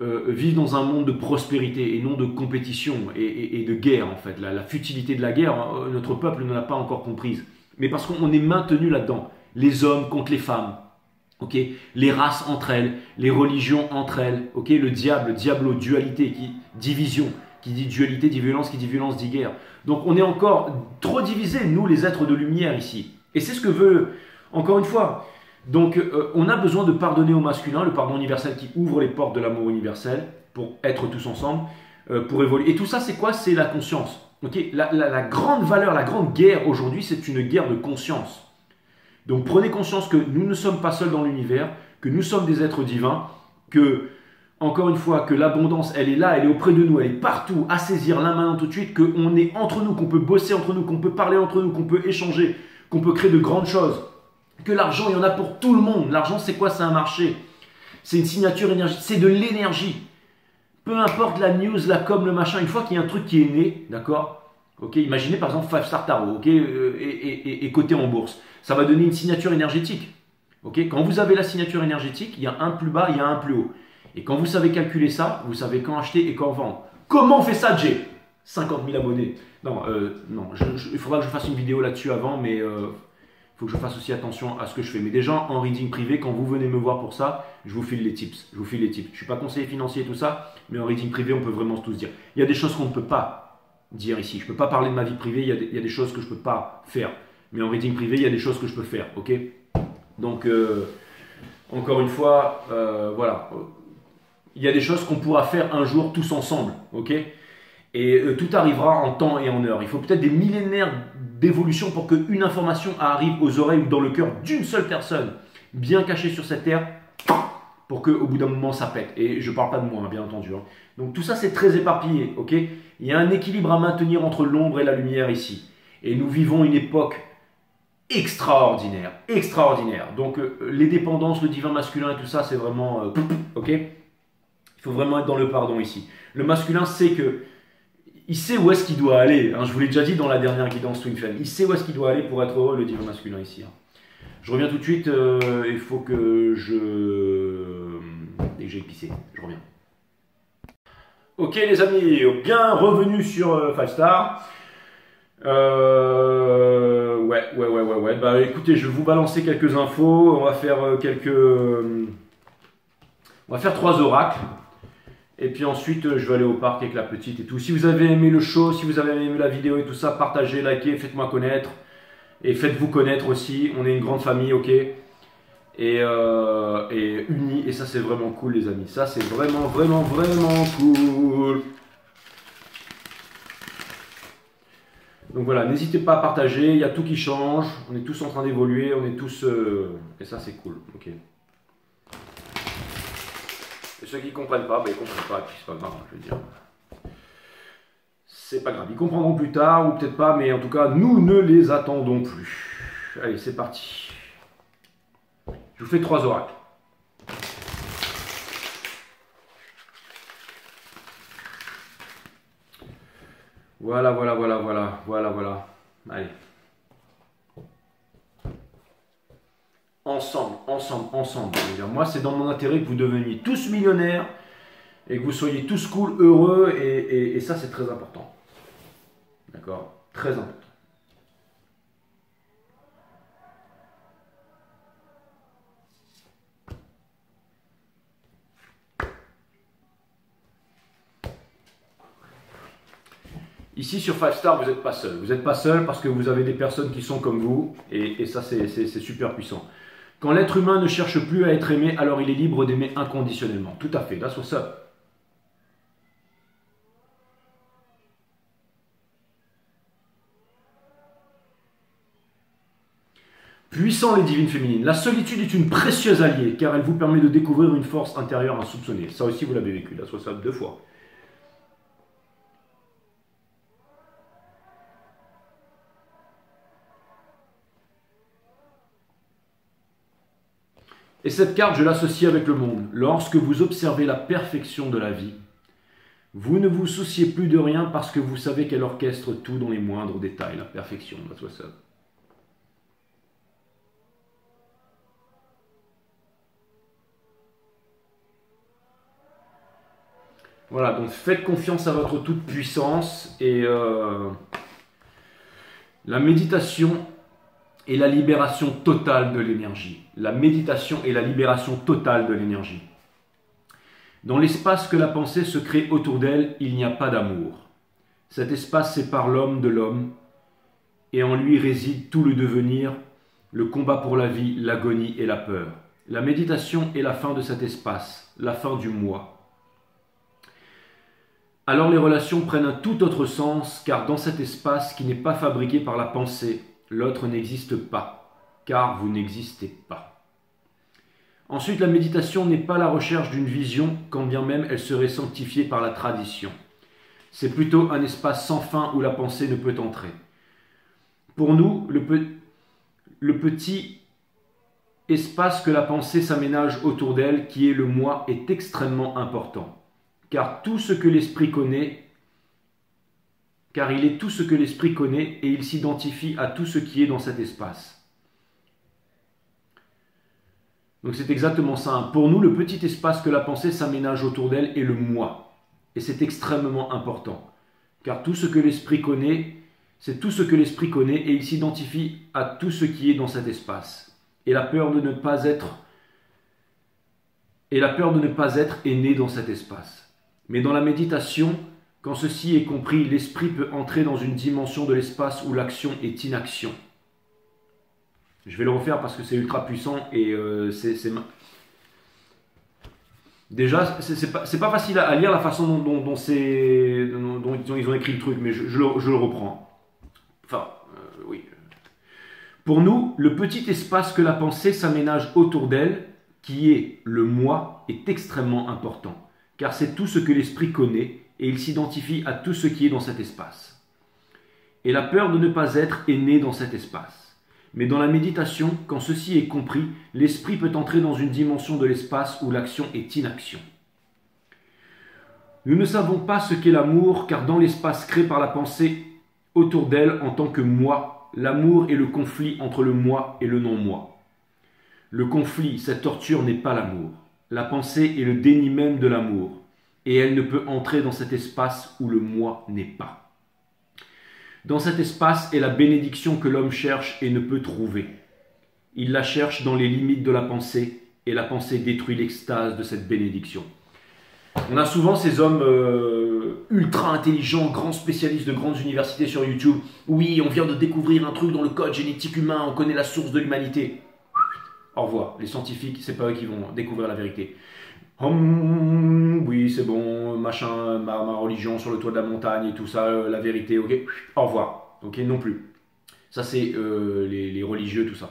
vivre dans un monde de prospérité et non de compétition et de guerre, en fait. La futilité de la guerre, notre peuple ne l'a pas encore comprise. Mais parce qu'on est maintenu là-dedans. Les hommes contre les femmes, okay? Les races entre elles, les religions entre elles, okay? Le diablo, dualité, division. Qui dit dualité, dit violence, dit guerre. Donc on est encore trop divisés, nous les êtres de lumière ici. Et c'est ce que veut, encore une fois, donc on a besoin de pardonner au masculin, le pardon universel qui ouvre les portes de l'amour universel, pour être tous ensemble, pour évoluer. Et tout ça c'est quoi? C'est la conscience. Okay? La grande valeur, la grande guerre aujourd'hui, c'est une guerre de conscience. Donc prenez conscience que nous ne sommes pas seuls dans l'univers, que nous sommes des êtres divins, que... Encore une fois, que l'abondance, elle est là, elle est auprès de nous, elle est partout, à saisir là maintenant tout de suite, qu'on est entre nous, qu'on peut bosser entre nous, qu'on peut parler entre nous, qu'on peut échanger, qu'on peut créer de grandes choses. Que l'argent, il y en a pour tout le monde. L'argent, c'est quoi? C'est un marché. C'est une signature énergie, c'est de l'énergie. Peu importe la news, la com, le machin, une fois qu'il y a un truc qui est né, d'accord? Ok, imaginez par exemple 5 Star Tarot, ok, et coté en bourse. Ça va donner une signature énergétique. Ok, quand vous avez la signature énergétique, il y a un plus bas, il y a un plus haut. Et quand vous savez calculer ça, vous savez quand acheter et quand vendre. Comment on fait ça, Jay? 50 000 abonnés. Non, il faudra que je fasse une vidéo là-dessus avant, mais il faut que je fasse aussi attention à ce que je fais. Mais déjà, en reading privé, quand vous venez me voir pour ça, je vous file les tips. Je ne suis pas conseiller financier et tout ça, mais en reading privé, on peut vraiment tous dire. Il y a des choses qu'on ne peut pas dire ici. Je ne peux pas parler de ma vie privée, il y a des choses que je ne peux pas faire. Mais en reading privé, il y a des choses que je peux faire, ok? Donc, encore une fois, voilà. Il y a des choses qu'on pourra faire un jour tous ensemble, ok? Et tout arrivera en temps et en heure. Il faut peut-être des millénaires d'évolution pour qu'une information arrive aux oreilles ou dans le cœur d'une seule personne, bien cachée sur cette terre, pour qu'au bout d'un moment ça pète. Et je ne parle pas de moi, hein, bien entendu. Hein. Donc tout ça c'est très éparpillé, ok? Il y a un équilibre à maintenir entre l'ombre et la lumière ici. Et nous vivons une époque extraordinaire, extraordinaire. Donc les dépendances, le divin masculin et tout ça, c'est vraiment, ok? Il faut vraiment être dans le pardon ici. Le masculin sait que, il sait où est-ce qu'il doit aller. Hein, je vous l'ai déjà dit dans la dernière guidance Twin Flame. Il sait où est-ce qu'il doit aller pour être heureux, le divin masculin ici. Hein. Je reviens tout de suite, il faut que dès que j'ai épicé, je reviens. Ok les amis, bien revenu sur 5 Star. Ouais. Bah écoutez, je vais vous balancer quelques infos. On va faire on va faire 3 oracles. Et puis ensuite, je vais aller au parc avec la petite et tout. Si vous avez aimé le show, si vous avez aimé la vidéo et tout ça, partagez, likez, faites-moi connaître. Et faites-vous connaître aussi. On est une grande famille, ok. Et unis. Et ça, c'est vraiment cool, les amis. Ça, c'est vraiment cool. Donc voilà, n'hésitez pas à partager. Il y a tout qui change. On est tous en train d'évoluer. On est tous... Et ça, c'est cool, ok. Et ceux qui ne comprennent pas, bah, ils ne comprennent pas, et puis c'est pas grave, je veux dire. C'est pas grave, ils comprendront plus tard, ou peut-être pas, mais en tout cas, nous ne les attendons plus. Allez, c'est parti. Je vous fais 3 oracles. Voilà. Allez. Ensemble. Moi, c'est dans mon intérêt que vous deveniez tous millionnaires et que vous soyez tous cool, heureux, et ça, c'est très important. D'accord? Très important. Ici, sur 5 Star, vous n'êtes pas seul. Vous n'êtes pas seul parce que vous avez des personnes qui sont comme vous, et ça, c'est super puissant. Quand l'être humain ne cherche plus à être aimé, alors il est libre d'aimer inconditionnellement. Tout à fait, that's what's up. Puissant les divines féminines. La solitude est une précieuse alliée, car elle vous permet de découvrir une force intérieure insoupçonnée. Ça aussi, vous l'avez vécu, that's what's up, 2 fois. Et cette carte, je l'associe avec le monde. Lorsque vous observez la perfection de la vie, vous ne vous souciez plus de rien parce que vous savez qu'elle orchestre tout dans les moindres détails. La perfection, that's what's up. Voilà, donc faites confiance à votre toute puissance et la méditation et la libération totale de l'énergie. La méditation et la libération totale de l'énergie. Dans l'espace que la pensée se crée autour d'elle, il n'y a pas d'amour. Cet espace sépare l'homme de l'homme, et en lui réside tout le devenir, le combat pour la vie, l'agonie et la peur. La méditation est la fin de cet espace, la fin du moi. Alors les relations prennent un tout autre sens, car dans cet espace qui n'est pas fabriqué par la pensée, l'autre n'existe pas, car vous n'existez pas. Ensuite, la méditation n'est pas la recherche d'une vision, quand bien même elle serait sanctifiée par la tradition. C'est plutôt un espace sans fin où la pensée ne peut entrer. Pour nous, le petit espace que la pensée s'aménage autour d'elle, qui est le moi, est extrêmement important. Car tout ce que l'esprit connaît, car il est tout ce que l'esprit connaît et il s'identifie à tout ce qui est dans cet espace. Donc c'est exactement ça. Pour nous, le petit espace que la pensée s'aménage autour d'elle est le moi. Et c'est extrêmement important. Car tout ce que l'esprit connaît, c'est tout ce que l'esprit connaît et il s'identifie à tout ce qui est dans cet espace. Et la peur de ne pas être est née dans cet espace. Mais dans la méditation, quand ceci est compris, l'esprit peut entrer dans une dimension de l'espace où l'action est inaction. Je vais le refaire parce que c'est ultra puissant et déjà, c'est pas facile à lire la façon dont ils ont écrit le truc, mais je le reprends. Enfin, oui. Pour nous, le petit espace que la pensée s'aménage autour d'elle, qui est le moi, est extrêmement important. Car c'est tout ce que l'esprit connaît et il s'identifie à tout ce qui est dans cet espace. Et la peur de ne pas être est née dans cet espace. Mais dans la méditation, quand ceci est compris, l'esprit peut entrer dans une dimension de l'espace où l'action est inaction. Nous ne savons pas ce qu'est l'amour, car dans l'espace créé par la pensée autour d'elle en tant que moi, l'amour est le conflit entre le moi et le non-moi. Le conflit, cette torture n'est pas l'amour. La pensée est le déni même de l'amour, et elle ne peut entrer dans cet espace où le moi n'est pas. Dans cet espace est la bénédiction que l'homme cherche et ne peut trouver. Il la cherche dans les limites de la pensée, et la pensée détruit l'extase de cette bénédiction. On a souvent ces hommes ultra intelligents, grands spécialistes de grandes universités sur YouTube. Oui, on vient de découvrir un truc dans le code génétique humain, on connaît la source de l'humanité. Au revoir, les scientifiques, c'est pas eux qui vont découvrir la vérité. Oui, c'est bon, machin, ma religion sur le toit de la montagne et tout ça, la vérité, ok. Au revoir, ok, non plus. Ça, c'est les religieux, tout ça.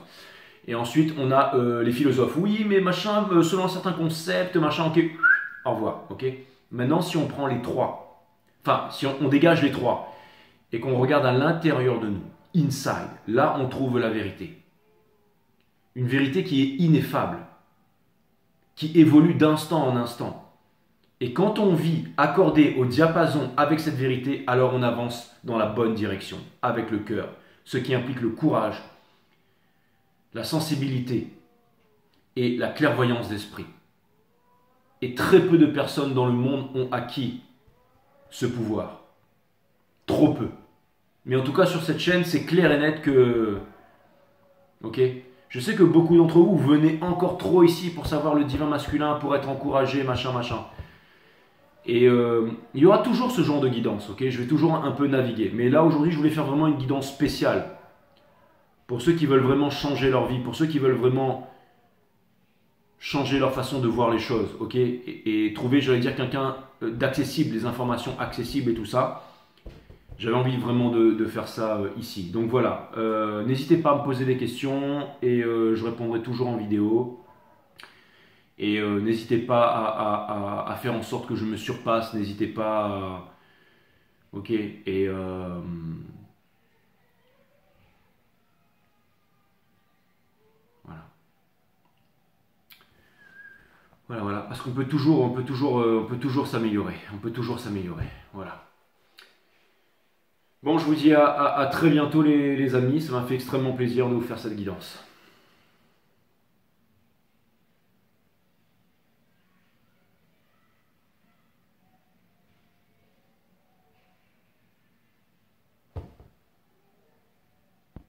Et ensuite, on a les philosophes. Oui, mais machin, selon un certain concept, machin, ok. Au revoir, ok. Maintenant, si on prend les trois, enfin, si on dégage les trois, et qu'on regarde à l'intérieur de nous, inside, là, on trouve la vérité. Une vérité qui est ineffable, qui évolue d'instant en instant. Et quand on vit accordé au diapason avec cette vérité, alors on avance dans la bonne direction, avec le cœur, ce qui implique le courage, la sensibilité et la clairvoyance d'esprit. Et très peu de personnes dans le monde ont acquis ce pouvoir. Trop peu. Mais en tout cas, sur cette chaîne, c'est clair et net que... Ok ? Je sais que beaucoup d'entre vous venez encore trop ici pour savoir le divin masculin, pour être encouragé, machin, machin. Et il y aura toujours ce genre de guidance, ok ? Je vais toujours un peu naviguer. Mais là, aujourd'hui, je voulais faire vraiment une guidance spéciale. Pour ceux qui veulent vraiment changer leur vie, pour ceux qui veulent vraiment changer leur façon de voir les choses, ok ? Et trouver, j'allais dire, quelqu'un d'accessible, des informations accessibles et tout ça. J'avais envie vraiment de faire ça ici. Donc voilà, n'hésitez pas à me poser des questions et je répondrai toujours en vidéo. Et n'hésitez pas à faire en sorte que je me surpasse, n'hésitez pas à... Ok, et... Voilà. Voilà, parce qu'on peut toujours s'améliorer, on peut toujours s'améliorer, voilà. Bon, je vous dis à très bientôt les amis, ça m'a fait extrêmement plaisir de vous faire cette guidance.